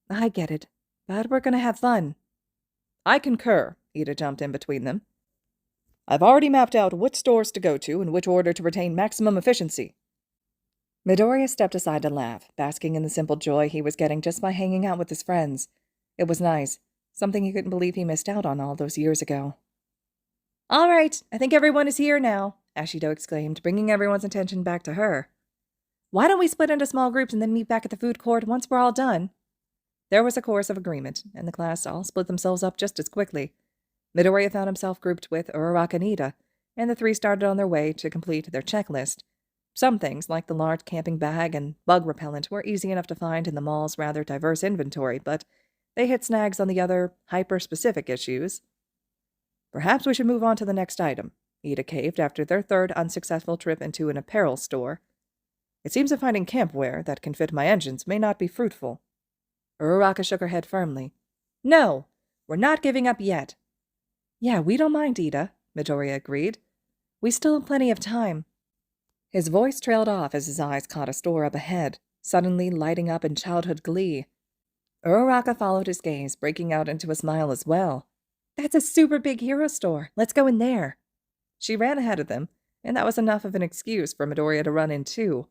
A: "I get it, but we're going to have fun." "I concur," Ida jumped in between them. "I've already mapped out what stores to go to and which order to retain maximum efficiency." Midoriya stepped aside to laugh, basking in the simple joy he was getting just by hanging out with his friends. It was nice, something he couldn't believe he missed out on all those years ago. "All right, I think everyone is here now," Ashido exclaimed, bringing everyone's attention back to her. "Why don't we split into small groups and then meet back at the food court once we're all done?" There was a chorus of agreement, and the class all split themselves up just as quickly. Midoriya found himself grouped with Uraraka and Ida, and the three started on their way to complete their checklist. Some things, like the large camping bag and bug repellent, were easy enough to find in the mall's rather diverse inventory, but they hit snags on the other, hyper-specific issues. "Perhaps we should move on to the next item," Ida caved after their third unsuccessful trip into an apparel store. "It seems that finding campwear that can fit my engines may not be fruitful." Uraraka shook her head firmly. "No, we're not giving up yet." "Yeah, we don't mind, Ida," Midoriya agreed. "We still have plenty of time." His voice trailed off as his eyes caught a store up ahead, suddenly lighting up in childhood glee. Uraraka followed his gaze, breaking out into a smile as well. "That's a super big hero store. Let's go in there." She ran ahead of them, and that was enough of an excuse for Midoriya to run in too.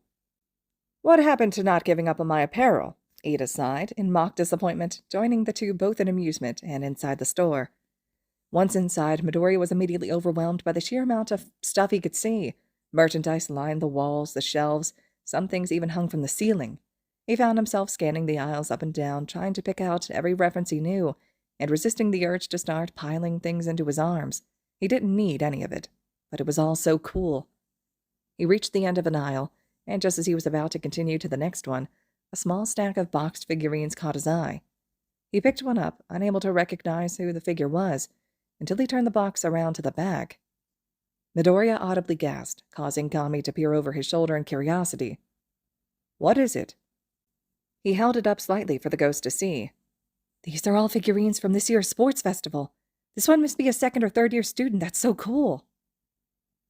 A: "What happened to not giving up on my apparel?" Ida sighed, in mock disappointment, joining the two both in amusement and inside the store. Once inside, Midoriya was immediately overwhelmed by the sheer amount of stuff he could see. Merchandise lined the walls, the shelves, some things even hung from the ceiling. He found himself scanning the aisles up and down, trying to pick out every reference he knew, and resisting the urge to start piling things into his arms. He didn't need any of it, but it was all so cool. He reached the end of an aisle, and just as he was about to continue to the next one, a small stack of boxed figurines caught his eye. He picked one up, unable to recognize who the figure was, until he turned the box around to the back. Midoriya audibly gasped, causing Gami to peer over his shoulder in curiosity. "What is it?" He held it up slightly for the ghost to see. "These are all figurines from this year's sports festival. This one must be a second or third-year student. That's so cool."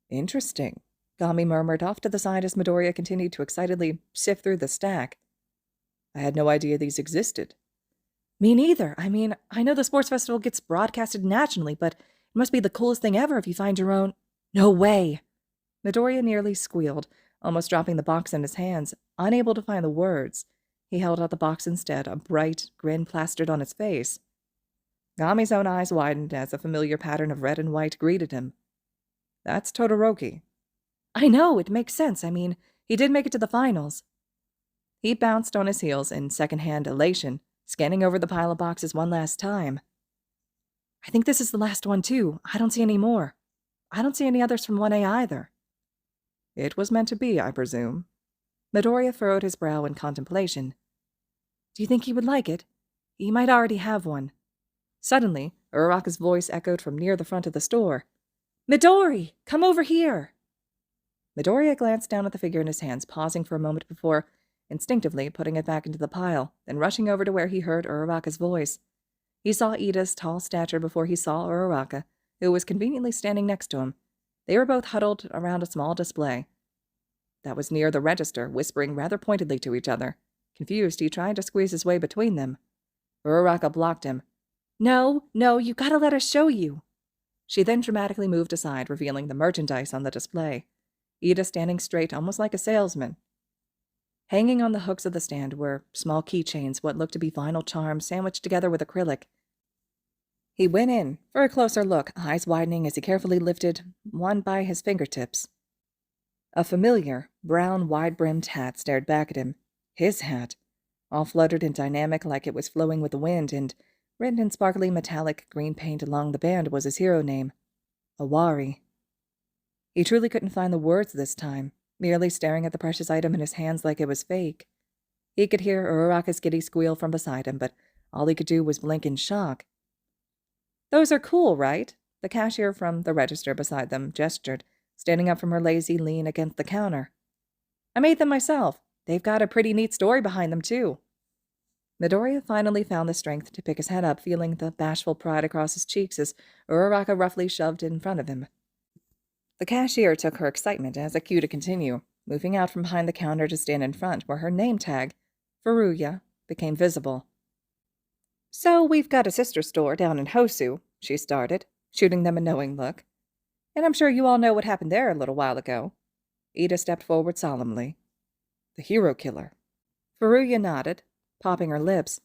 A: "Interesting," Gami murmured off to the side as Midoriya continued to excitedly sift through the stack. "I had no idea these existed." "Me neither. I mean, I know the sports festival gets broadcasted nationally, but it must be the coolest thing ever if you find your own—" "No way!" Midoriya nearly squealed, almost dropping the box in his hands, unable to find the words. He held out the box instead, a bright grin plastered on his face. Gami's own eyes widened as a familiar pattern of red and white greeted him. "That's Todoroki." "I know, it makes sense. I mean, he did make it to the finals." He bounced on his heels in second-hand elation, scanning over the pile of boxes one last time. "I think this is the last one, too. I don't see any more. I don't see any others from 1A either." "It was meant to be, I presume." Midoriya furrowed his brow in contemplation. "Do you think he would like it? He might already have one. Suddenly, Uraraka's voice echoed from near the front of the store. Midori! Come over here! Midoriya glanced down at the figure in his hands, pausing for a moment before instinctively putting it back into the pile, then rushing over to where he heard Uraraka's voice. He saw Ida's tall stature before he saw Uraraka, who was conveniently standing next to him. They were both huddled around a small display that was near the register, whispering rather pointedly to each other. Confused, he tried to squeeze his way between them. Uraraka blocked him. No, you gotta let us show you. She then dramatically moved aside, revealing the merchandise on the display. Ida standing straight, almost like a salesman. Hanging on the hooks of the stand were small keychains, what looked to be vinyl charms sandwiched together with acrylic. He went in for a closer look, eyes widening as he carefully lifted one by his fingertips. A familiar, brown, wide-brimmed hat stared back at him. His hat, all fluttered and dynamic like it was flowing with the wind, and written in sparkly metallic green paint along the band was his hero name, Awari. He truly couldn't find the words this time, merely staring at the precious item in his hands like it was fake. He could hear Uraraka's giddy squeal from beside him, but all he could do was blink in shock. Those are cool, right? The cashier from the register beside them gestured, standing up from her lazy lean against the counter. I made them myself. They've got a pretty neat story behind them, too. Midoriya finally found the strength to pick his head up, feeling the bashful pride across his cheeks as Uraraka roughly shoved in front of him. The cashier took her excitement as a cue to continue, moving out from behind the counter to stand in front where her name tag, Furuya, became visible. So we've got a sister store down in Hosu, she started, shooting them a knowing look. And I'm sure you all know what happened there a little while ago. Ida stepped forward solemnly. The hero killer. Furuya nodded, popping her lips.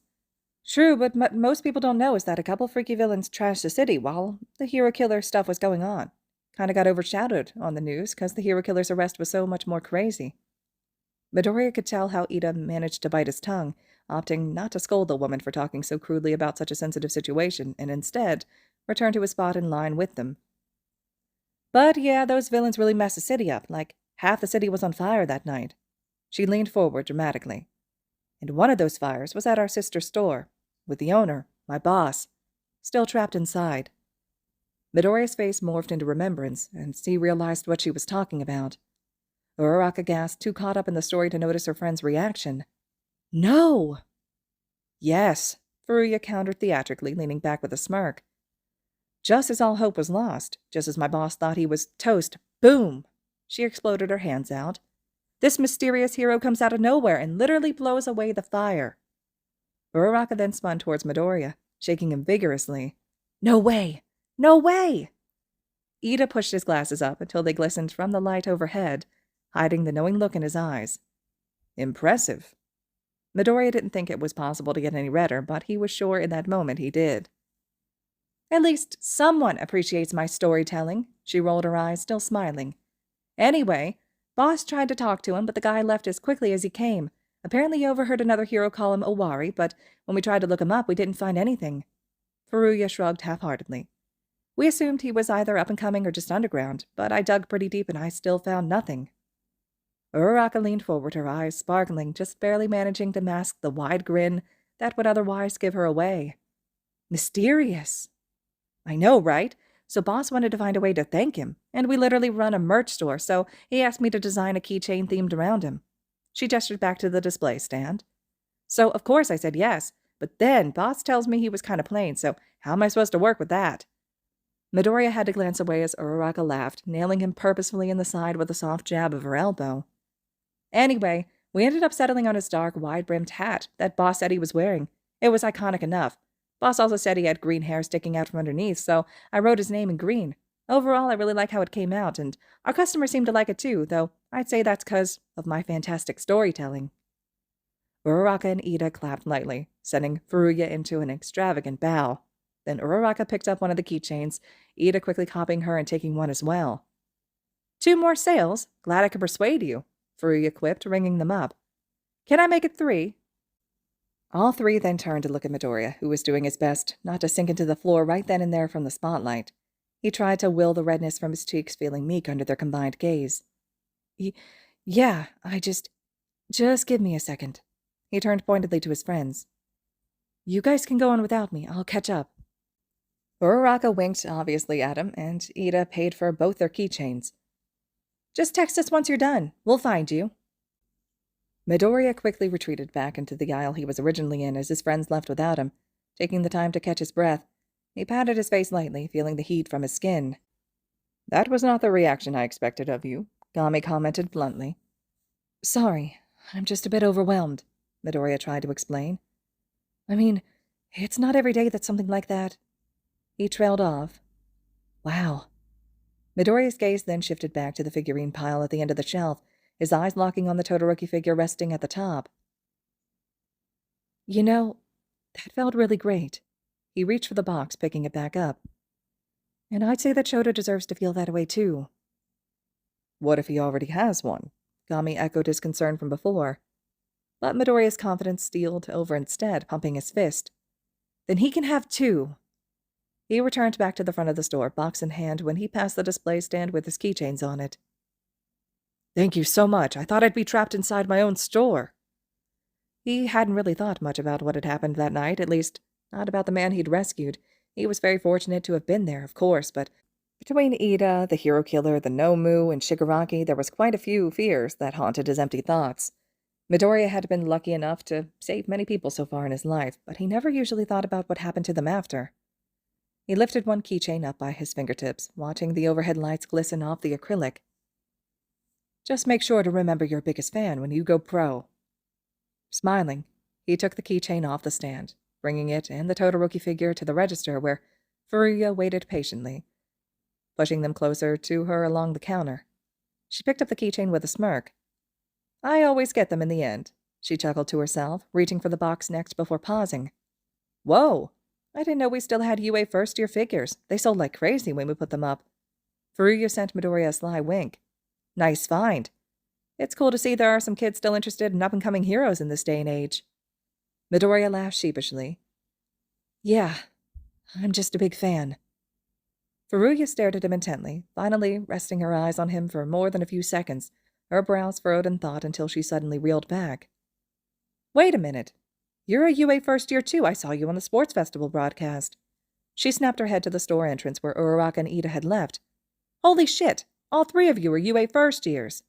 A: True, but what most people don't know is that a couple freaky villains trashed the city while the hero killer stuff was going on. Kinda got overshadowed on the news because the hero killer's arrest was so much more crazy. Midoriya could tell how Ida managed to bite his tongue, opting not to scold the woman for talking so crudely about such a sensitive situation, and instead returned to his spot in line with them. But yeah, those villains really messed the city up, like half the city was on fire that night. She leaned forward dramatically. And one of those fires was at our sister store, with the owner, my boss, still trapped inside. Midoriya's face morphed into remembrance, and she realized what she was talking about. Uraraka gasped, too caught up in the story to notice her friend's reaction. No! Yes, Furuya countered theatrically, leaning back with a smirk. Just as all hope was lost, just as my boss thought he was toast, boom! She exploded her hands out. This mysterious hero comes out of nowhere and literally blows away the fire. Uraraka then spun towards Midoriya, shaking him vigorously. No way! No way! Ida pushed his glasses up until they glistened from the light overhead, hiding the knowing look in his eyes. Impressive. Midoriya didn't think it was possible to get any redder, but he was sure in that moment he did. At least someone appreciates my storytelling, she rolled her eyes, still smiling. Anyway, boss tried to talk to him, but the guy left as quickly as he came. Apparently he overheard another hero call him Awari, but when we tried to look him up, we didn't find anything. Furuya shrugged half-heartedly. We assumed he was either up-and-coming or just underground, but I dug pretty deep and I still found nothing. Uraraka leaned forward, her eyes sparkling, just barely managing to mask the wide grin that would otherwise give her away. Mysterious. I know, right? So boss wanted to find a way to thank him, and we literally run a merch store, so he asked me to design a keychain themed around him. She gestured back to the display stand. So, of course, I said yes, but then boss tells me he was kind of plain, so how am I supposed to work with that? Midoriya had to glance away as Uraraka laughed, nailing him purposefully in the side with a soft jab of her elbow. Anyway, we ended up settling on his dark, wide-brimmed hat that boss said he was wearing. It was iconic enough. Boss also said he had green hair sticking out from underneath, so I wrote his name in green. Overall, I really like how it came out, and our customers seemed to like it too, though I'd say that's because of my fantastic storytelling. Uraraka and Ida clapped lightly, sending Furuya into an extravagant bow. Then Uraraka picked up one of the keychains, Ida quickly copying her and taking one as well. 2 more sales? Glad I could persuade you, Furuya quipped, ringing them up. Can I make it 3? All 3 then turned to look at Midoriya, who was doing his best not to sink into the floor right then and there from the spotlight. He tried to will the redness from his cheeks, feeling meek under their combined gaze. Just give me a second. He turned pointedly to his friends. You guys can go on without me. I'll catch up. Uraraka winked obviously at him, and Ida paid for both their keychains. Just text us once you're done. We'll find you. Midoriya quickly retreated back into the aisle he was originally in as his friends left without him. Taking the time to catch his breath, he patted his face lightly, feeling the heat from his skin. That was not the reaction I expected of you, Gami commented bluntly. Sorry, I'm just a bit overwhelmed, Midoriya tried to explain. I mean, it's not every day that something like that. He trailed off. Wow. Midoriya's gaze then shifted back to the figurine pile at the end of the shelf, his eyes locking on the Todoroki figure resting at the top. You know, that felt really great. He reached for the box, picking it back up. And I'd say that Shoto deserves to feel that way, too. What if he already has one? Gami echoed his concern from before. But Midoriya's confidence steeled over instead, pumping his fist. Then he can have two. He returned back to the front of the store, box in hand, when he passed the display stand with his keychains on it. Thank you so much. I thought I'd be trapped inside my own store. He hadn't really thought much about what had happened that night, at least not about the man he'd rescued. He was very fortunate to have been there, of course, but between Ida, the hero killer, the Nomu, and Shigaraki, there was quite a few fears that haunted his empty thoughts. Midoriya had been lucky enough to save many people so far in his life, but he never usually thought about what happened to them after. He lifted one keychain up by his fingertips, watching the overhead lights glisten off the acrylic. Just make sure to remember your biggest fan when you go pro. Smiling, he took the keychain off the stand, bringing it and the Todoroki figure to the register where Furuya waited patiently, pushing them closer to her along the counter. She picked up the keychain with a smirk. I always get them in the end, she chuckled to herself, reaching for the box next before pausing. Whoa! I didn't know we still had UA first-year figures. They sold like crazy when we put them up. Furuya sent Midoriya a sly wink. Nice find. It's cool to see there are some kids still interested in up-and-coming heroes in this day and age. Midoriya laughed sheepishly. Yeah, I'm just a big fan. Furuya stared at him intently, finally resting her eyes on him for more than a few seconds, her brows furrowed in thought until she suddenly reeled back. Wait a minute. You're a UA first year too. I saw you on the sports festival broadcast. She snapped her head to the store entrance where Uraraka and Ida had left. Holy shit! All three of you are UA first years.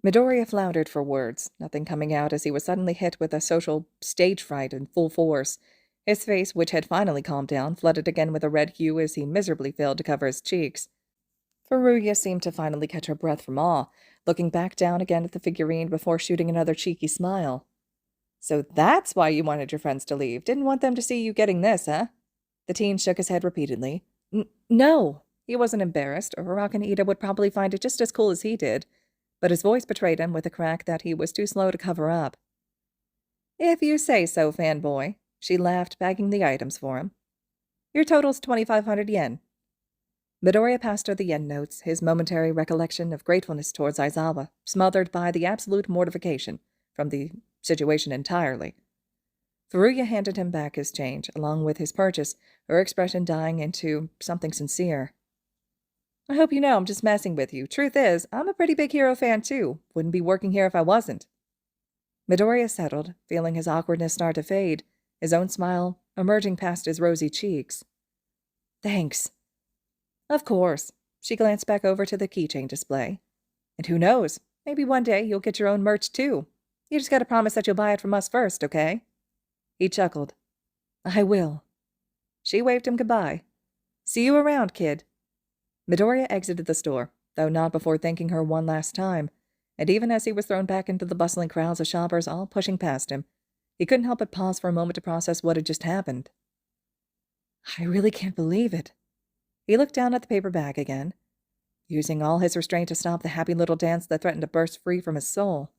A: Midoriya floundered for words, nothing coming out as he was suddenly hit with a social stage fright in full force. His face, which had finally calmed down, flooded again with a red hue as he miserably failed to cover his cheeks. Furuya seemed to finally catch her breath from awe, looking back down again at the figurine before shooting another cheeky smile. So that's why you wanted your friends to leave. Didn't want them to see you getting this, huh? The teen shook his head repeatedly. No. He wasn't embarrassed. Uraraka and Ida would probably find it just as cool as he did, but his voice betrayed him with a crack that he was too slow to cover up. If you say so, fanboy, she laughed, bagging the items for him. Your total's 2,500 yen. Midoriya passed her the yen notes, his momentary recollection of gratefulness towards Aizawa, smothered by the absolute mortification from the situation entirely. Furuya handed him back his change, along with his purchase, her expression dying into something sincere. I hope you know I'm just messing with you. Truth is, I'm a pretty big hero fan too. Wouldn't be working here if I wasn't. Midoriya settled, feeling his awkwardness start to fade, his own smile emerging past his rosy cheeks. Thanks. Of course. She glanced back over to the keychain display. And who knows, maybe one day you'll get your own merch too. You just gotta promise that you'll buy it from us first, okay? He chuckled. I will. She waved him goodbye. See you around, kid. Midoriya exited the store, though not before thanking her one last time, and even as he was thrown back into the bustling crowds of shoppers all pushing past him, he couldn't help but pause for a moment to process what had just happened. I really can't believe it. He looked down at the paper bag again, using all his restraint to stop the happy little dance that threatened to burst free from his soul.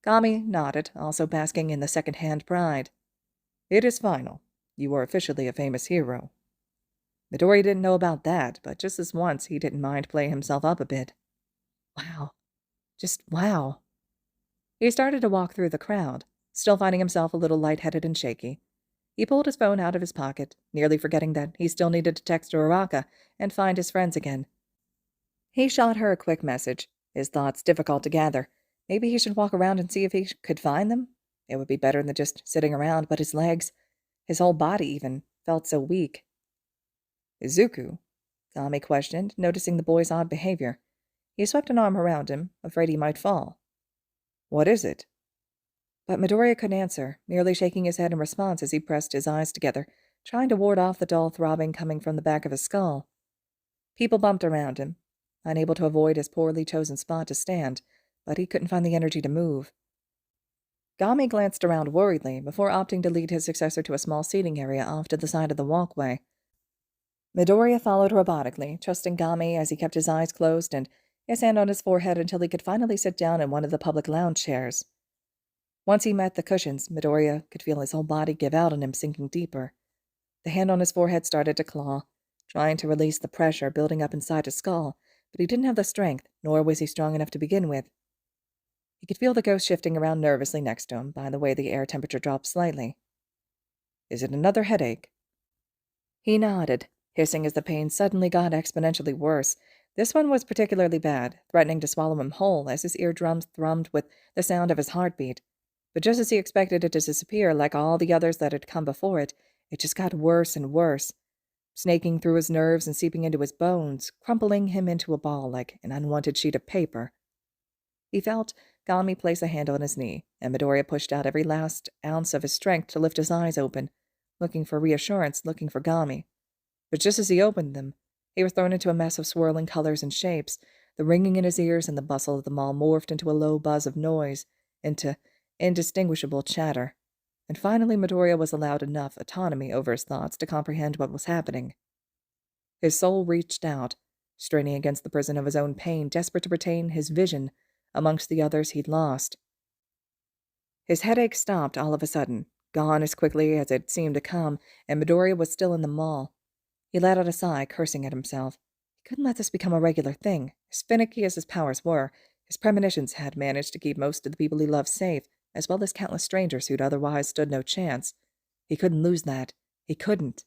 A: Gami nodded, also basking in the second-hand pride. It is final. You are officially a famous hero. Midoriya didn't know about that, but just this once he didn't mind playing himself up a bit. Wow. Just wow. He started to walk through the crowd, still finding himself a little lightheaded and shaky. He pulled his phone out of his pocket, nearly forgetting that he still needed to text Uraraka and find his friends again. He shot her a quick message, his thoughts difficult to gather. Maybe he should walk around and see if he could find them? It would be better than just sitting around, but his legs, His whole body even felt so weak. "Izuku?" Gami questioned, noticing the boy's odd behavior. He swept an arm around him, afraid he might fall. "What is it?" But Midoriya couldn't answer, merely shaking his head in response as he pressed his eyes together, trying to ward off the dull throbbing coming from the back of his skull. People bumped around him, unable to avoid his poorly chosen spot to stand, but he couldn't find the energy to move. Gami glanced around worriedly before opting to lead his successor to a small seating area off to the side of the walkway. Midoriya followed robotically, trusting Gami as he kept his eyes closed and his hand on his forehead until he could finally sit down in one of the public lounge chairs. Once he met the cushions, Midoriya could feel his whole body give out on him, sinking deeper. The hand on his forehead started to claw, trying to release the pressure building up inside his skull, but he didn't have the strength, nor was he strong enough to begin with. He could feel the ghost shifting around nervously next to him by the way the air temperature dropped slightly. "Is it another headache?" He nodded, hissing as the pain suddenly got exponentially worse. This one was particularly bad, threatening to swallow him whole as his eardrums thrummed with the sound of his heartbeat. But just as he expected it to disappear, like all the others that had come before it, it just got worse and worse, snaking through his nerves and seeping into his bones, crumpling him into a ball like an unwanted sheet of paper. He felt Gami place a hand on his knee, and Midoriya pushed out every last ounce of his strength to lift his eyes open, looking for reassurance, looking for Gami. But just as he opened them, he was thrown into a mess of swirling colors and shapes. The ringing in his ears and the bustle of the mall morphed into a low buzz of noise, into indistinguishable chatter, and finally Midoriya was allowed enough autonomy over his thoughts to comprehend what was happening. His soul reached out, straining against the prison of his own pain, desperate to retain his vision amongst the others he'd lost. His headache stopped all of a sudden, gone as quickly as it seemed to come, and Midoriya was still in the mall. He let out a sigh, cursing at himself. He couldn't let this become a regular thing. As finicky as his powers were, his premonitions had managed to keep most of the people he loved safe, as well as countless strangers who'd otherwise stood no chance. He couldn't lose that. He couldn't.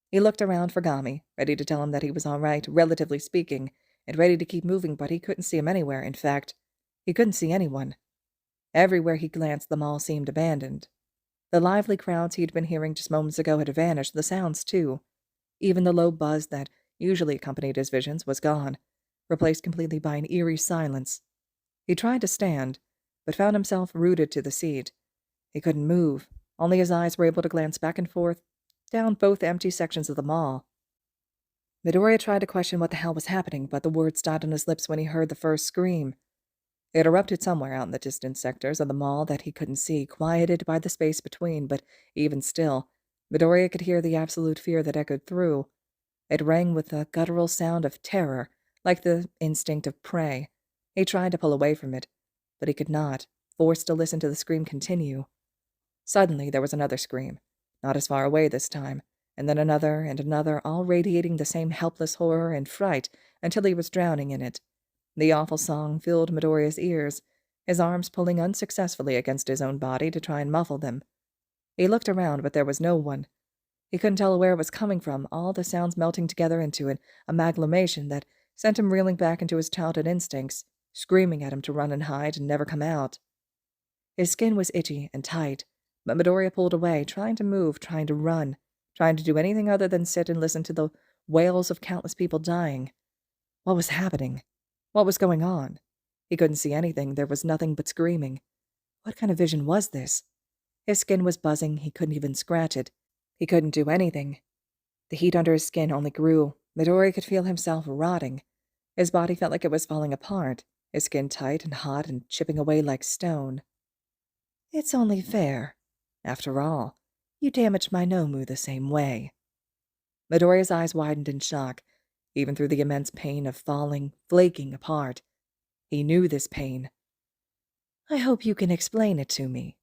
A: He looked around for Gami, ready to tell him that he was all right, relatively speaking, and ready to keep moving, but he couldn't see him anywhere. In fact, he couldn't see anyone. Everywhere he glanced, the mall seemed abandoned. The lively crowds he'd been hearing just moments ago had vanished, the sounds too. Even the low buzz that usually accompanied his visions was gone, replaced completely by an eerie silence. He tried to stand, but found himself rooted to the seat. He couldn't move. Only his eyes were able to glance back and forth, down both empty sections of the mall. Midoriya tried to question what the hell was happening, but the words died on his lips when he heard the first scream. It erupted somewhere out in the distant sectors of the mall that he couldn't see, quieted by the space between, but even still, Midoriya could hear the absolute fear that echoed through. It rang with a guttural sound of terror, like the instinct of prey. He tried to pull away from it, but he could not, forced to listen to the scream continue. Suddenly there was another scream, not as far away this time, and then another, all radiating the same helpless horror and fright until he was drowning in it. The awful song filled Midoriya's ears, his arms pulling unsuccessfully against his own body to try and muffle them. He looked around, but there was no one. He couldn't tell where it was coming from, all the sounds melting together into an amalgamation that sent him reeling back into his childhood instincts, screaming at him to run and hide and never come out. His skin was itchy and tight, but Midoriya pulled away, trying to move, trying to run, trying to do anything other than sit and listen to the wails of countless people dying. What was happening? What was going on? He couldn't see anything. There was nothing but screaming. What kind of vision was this? His skin was buzzing. He couldn't even scratch it. He couldn't do anything. The heat under his skin only grew. Midoriya could feel himself rotting. His body felt like it was falling apart, his skin tight and hot and chipping away like stone. It's only fair. After all, you damaged my Nomu the same way. Midoriya's eyes widened in shock, even through the immense pain of falling, flaking apart. He knew this pain. I hope you can explain it to me.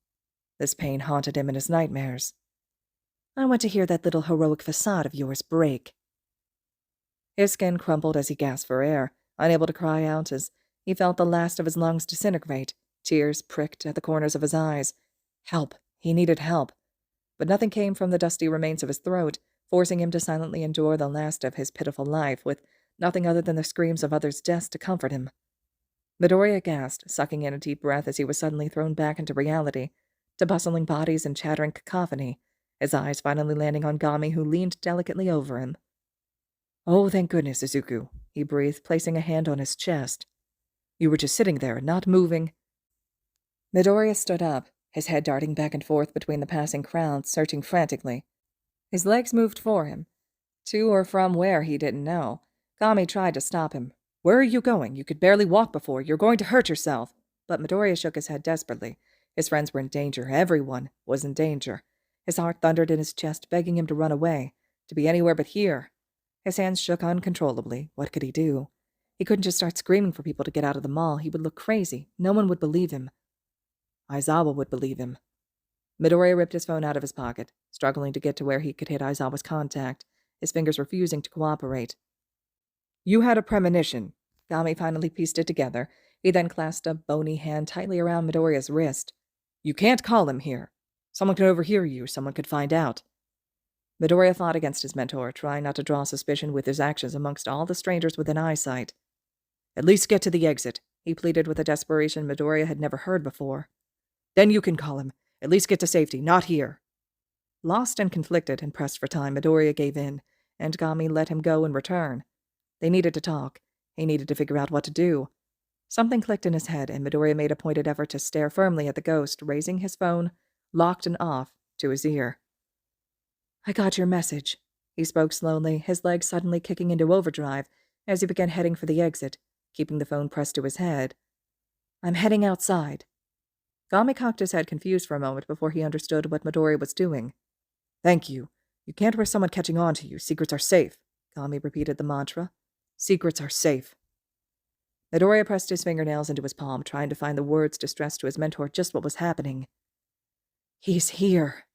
A: This pain haunted him in his nightmares. I want to hear that little heroic facade of yours break. His skin crumpled as he gasped for air, unable to cry out as he felt the last of his lungs disintegrate. Tears pricked at the corners of his eyes. Help. He needed help. But nothing came from the dusty remains of his throat, forcing him to silently endure the last of his pitiful life, with nothing other than the screams of others' deaths to comfort him. Midoriya gasped, sucking in a deep breath as he was suddenly thrown back into reality, to bustling bodies and chattering cacophony, his eyes finally landing on Gami, who leaned delicately over him. "Oh, thank goodness, Izuku," he breathed, placing a hand on his chest. "You were just sitting there, not moving." Midoriya stood up, his head darting back and forth between the passing crowds, searching frantically. His legs moved for him. To or from where, he didn't know. Gami tried to stop him. "Where are you going? You could barely walk before. You're going to hurt yourself." But Midoriya shook his head desperately. His friends were in danger. Everyone was in danger. His heart thundered in his chest, begging him to run away, to be anywhere but here. His hands shook uncontrollably. What could he do? He couldn't just start screaming for people to get out of the mall. He would look crazy. No one would believe him. Aizawa would believe him. Midoriya ripped his phone out of his pocket, struggling to get to where he could hit Aizawa's contact, his fingers refusing to cooperate. "You had a premonition." Gami finally pieced it together. He then clasped a bony hand tightly around Midoriya's wrist. "You can't call him here. Someone could overhear you. Someone could find out." Midoriya fought against his mentor, trying not to draw suspicion with his actions amongst all the strangers within eyesight. "At least get to the exit," he pleaded with a desperation Midoriya had never heard before. "Then you can call him. At least get to safety, not here." Lost and conflicted and pressed for time, Midoriya gave in, and Gami let him go in return. They needed to talk. He needed to figure out what to do. Something clicked in his head, and Midoriya made a pointed effort to stare firmly at the ghost, raising his phone, locked and off, to his ear. "I got your message," he spoke slowly, his legs suddenly kicking into overdrive as he began heading for the exit, keeping the phone pressed to his head. "I'm heading outside." Gami cocked his head confused for a moment before he understood what Midoriya was doing. "Thank you. You can't risk someone catching on to you. Secrets are safe." Gami repeated the mantra. "Secrets are safe." Midoriya pressed his fingernails into his palm, trying to find the words to stress to his mentor just what was happening. "He's here."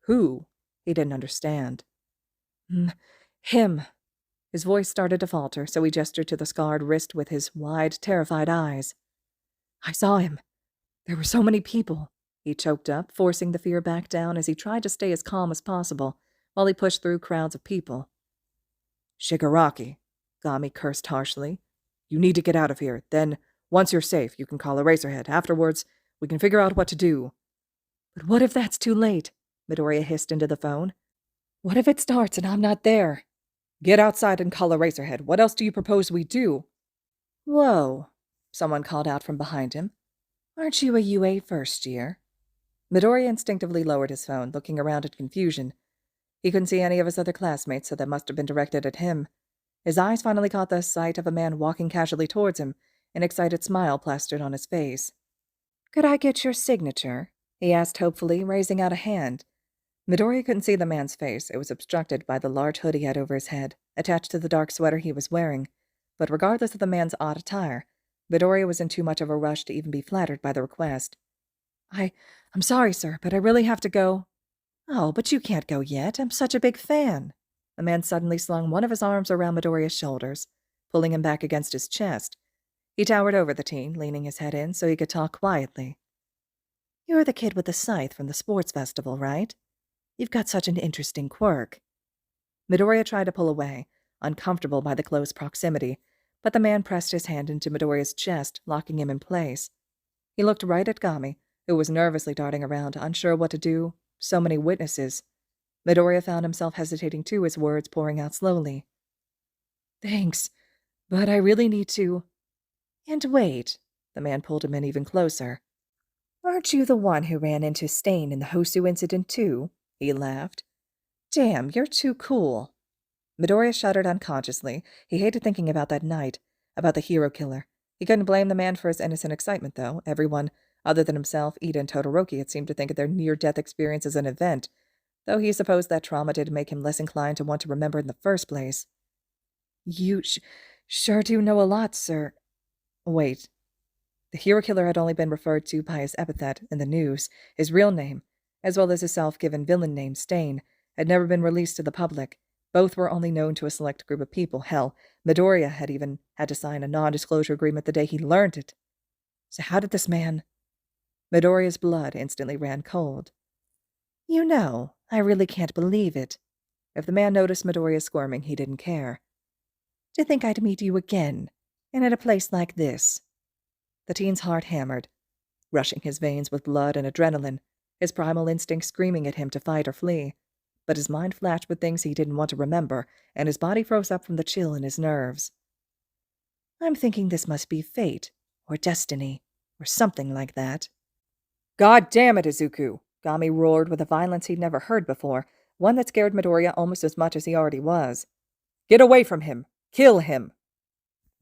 A: "Who?" He didn't understand. Him." His voice started to falter, so he gestured to the scarred wrist with his wide, terrified eyes. "I saw him. There were so many people." He choked up, forcing the fear back down as he tried to stay as calm as possible while he pushed through crowds of people. "Shigaraki," Gami cursed harshly. "You need to get out of here. Then, once you're safe, you can call Eraserhead. Afterwards, we can figure out what to do." "But what if that's too late?" Midoriya hissed into the phone. "What if it starts and I'm not there?" "Get outside and call Eraserhead. What else do you propose we do?" "Whoa," someone called out from behind him. "Aren't you a UA first year?" Midoriya instinctively lowered his phone, looking around in confusion. He couldn't see any of his other classmates, so that must have been directed at him. His eyes finally caught the sight of a man walking casually towards him, an excited smile plastered on his face. "Could I get your signature?" he asked hopefully, raising out a hand. Midoriya couldn't see the man's face. It was obstructed by the large hood he had over his head, attached to the dark sweater he was wearing. But regardless of the man's odd attire, Midoriya was in too much of a rush to even be flattered by the request. I'm sorry, sir, but I really have to go." "Oh, but you can't go yet. I'm such a big fan." The man suddenly slung one of his arms around Midoriya's shoulders, pulling him back against his chest. He towered over the teen, leaning his head in so he could talk quietly. "You're the kid with the scythe from the sports festival, right? You've got such an interesting quirk." Midoriya tried to pull away, uncomfortable by the close proximity, but the man pressed his hand into Midoriya's chest, locking him in place. He looked right at Gami, who was nervously darting around, unsure what to do. So many witnesses. Midoriya found himself hesitating too, his words pouring out slowly. "Thanks, but I really need to—" "And wait," the man pulled him in even closer. "Aren't you the one who ran into Stain in the Hosu incident too?" He laughed. "Damn, you're too cool." Midoriya shuddered unconsciously. He hated thinking about that night, about the hero killer. He couldn't blame the man for his innocent excitement, though. Everyone, other than himself, Ida and Todoroki, had seemed to think of their near-death experience as an event, though he supposed that trauma did make him less inclined to want to remember in the first place. "You sure do know a lot, sir." Wait. The hero killer had only been referred to by his epithet in the news. His real name, as well as his self-given villain name, Stain, had never been released to the public. Both were only known to a select group of people. Hell, Midoriya had even had to sign a non-disclosure agreement the day he learned it. So how did this man... Midoriya's blood instantly ran cold. "You know, I really can't believe it." If the man noticed Midoriya squirming, he didn't care. "To think I'd meet you again, and at a place like this." The teen's heart hammered, rushing his veins with blood and adrenaline. his primal instinct screaming at him to fight or flee. But his mind flashed with things he didn't want to remember, and his body froze up from the chill in his nerves. I'm thinking this must be fate, or destiny, or something like that. God damn it, Izuku! Gami roared with a violence he'd never heard before, one that scared Midoriya almost as much as he already was. Get away from him! Kill him!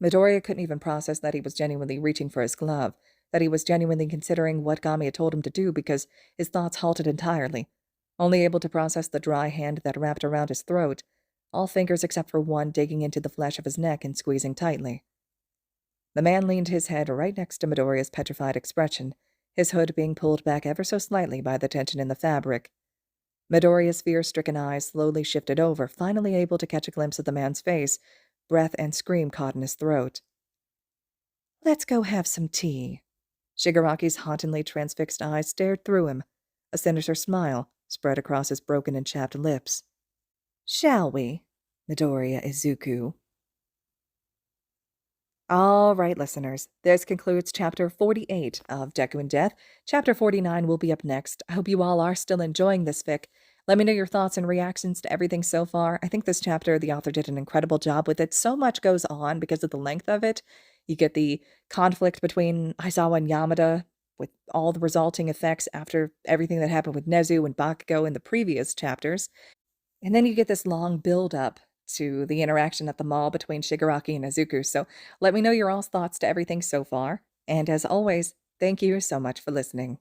A: Midoriya couldn't even process that he was genuinely reaching for his glove, that he was genuinely considering what Gami had told him to do because his thoughts halted entirely, only able to process the dry hand that wrapped around his throat, all fingers except for one digging into the flesh of his neck and squeezing tightly. The man leaned his head right next to Midoriya's petrified expression, his hood being pulled back ever so slightly by the tension in the fabric. Midoriya's fear-stricken eyes slowly shifted over, finally able to catch a glimpse of the man's face, breath and scream caught in his throat. Let's go have some tea. Shigaraki's hauntingly transfixed eyes stared through him. A sinister smile spread across his broken and chapped lips. Shall we, Midoriya Izuku? All right, listeners, this concludes Chapter 48 of Deku in Death. Chapter 49 will be up next. I hope you all are still enjoying this fic. Let me know your thoughts and reactions to everything so far. I think this chapter, the author did an incredible job with it. So much goes on because of the length of it. You get the conflict between Aizawa and Yamada, with all the resulting effects after everything that happened with Nezu and Bakugo in the previous chapters. And then you get this long build-up to the interaction at the mall between Shigaraki and Izuku. So let me know your all's thoughts to everything so far. And as always, thank you so much for listening.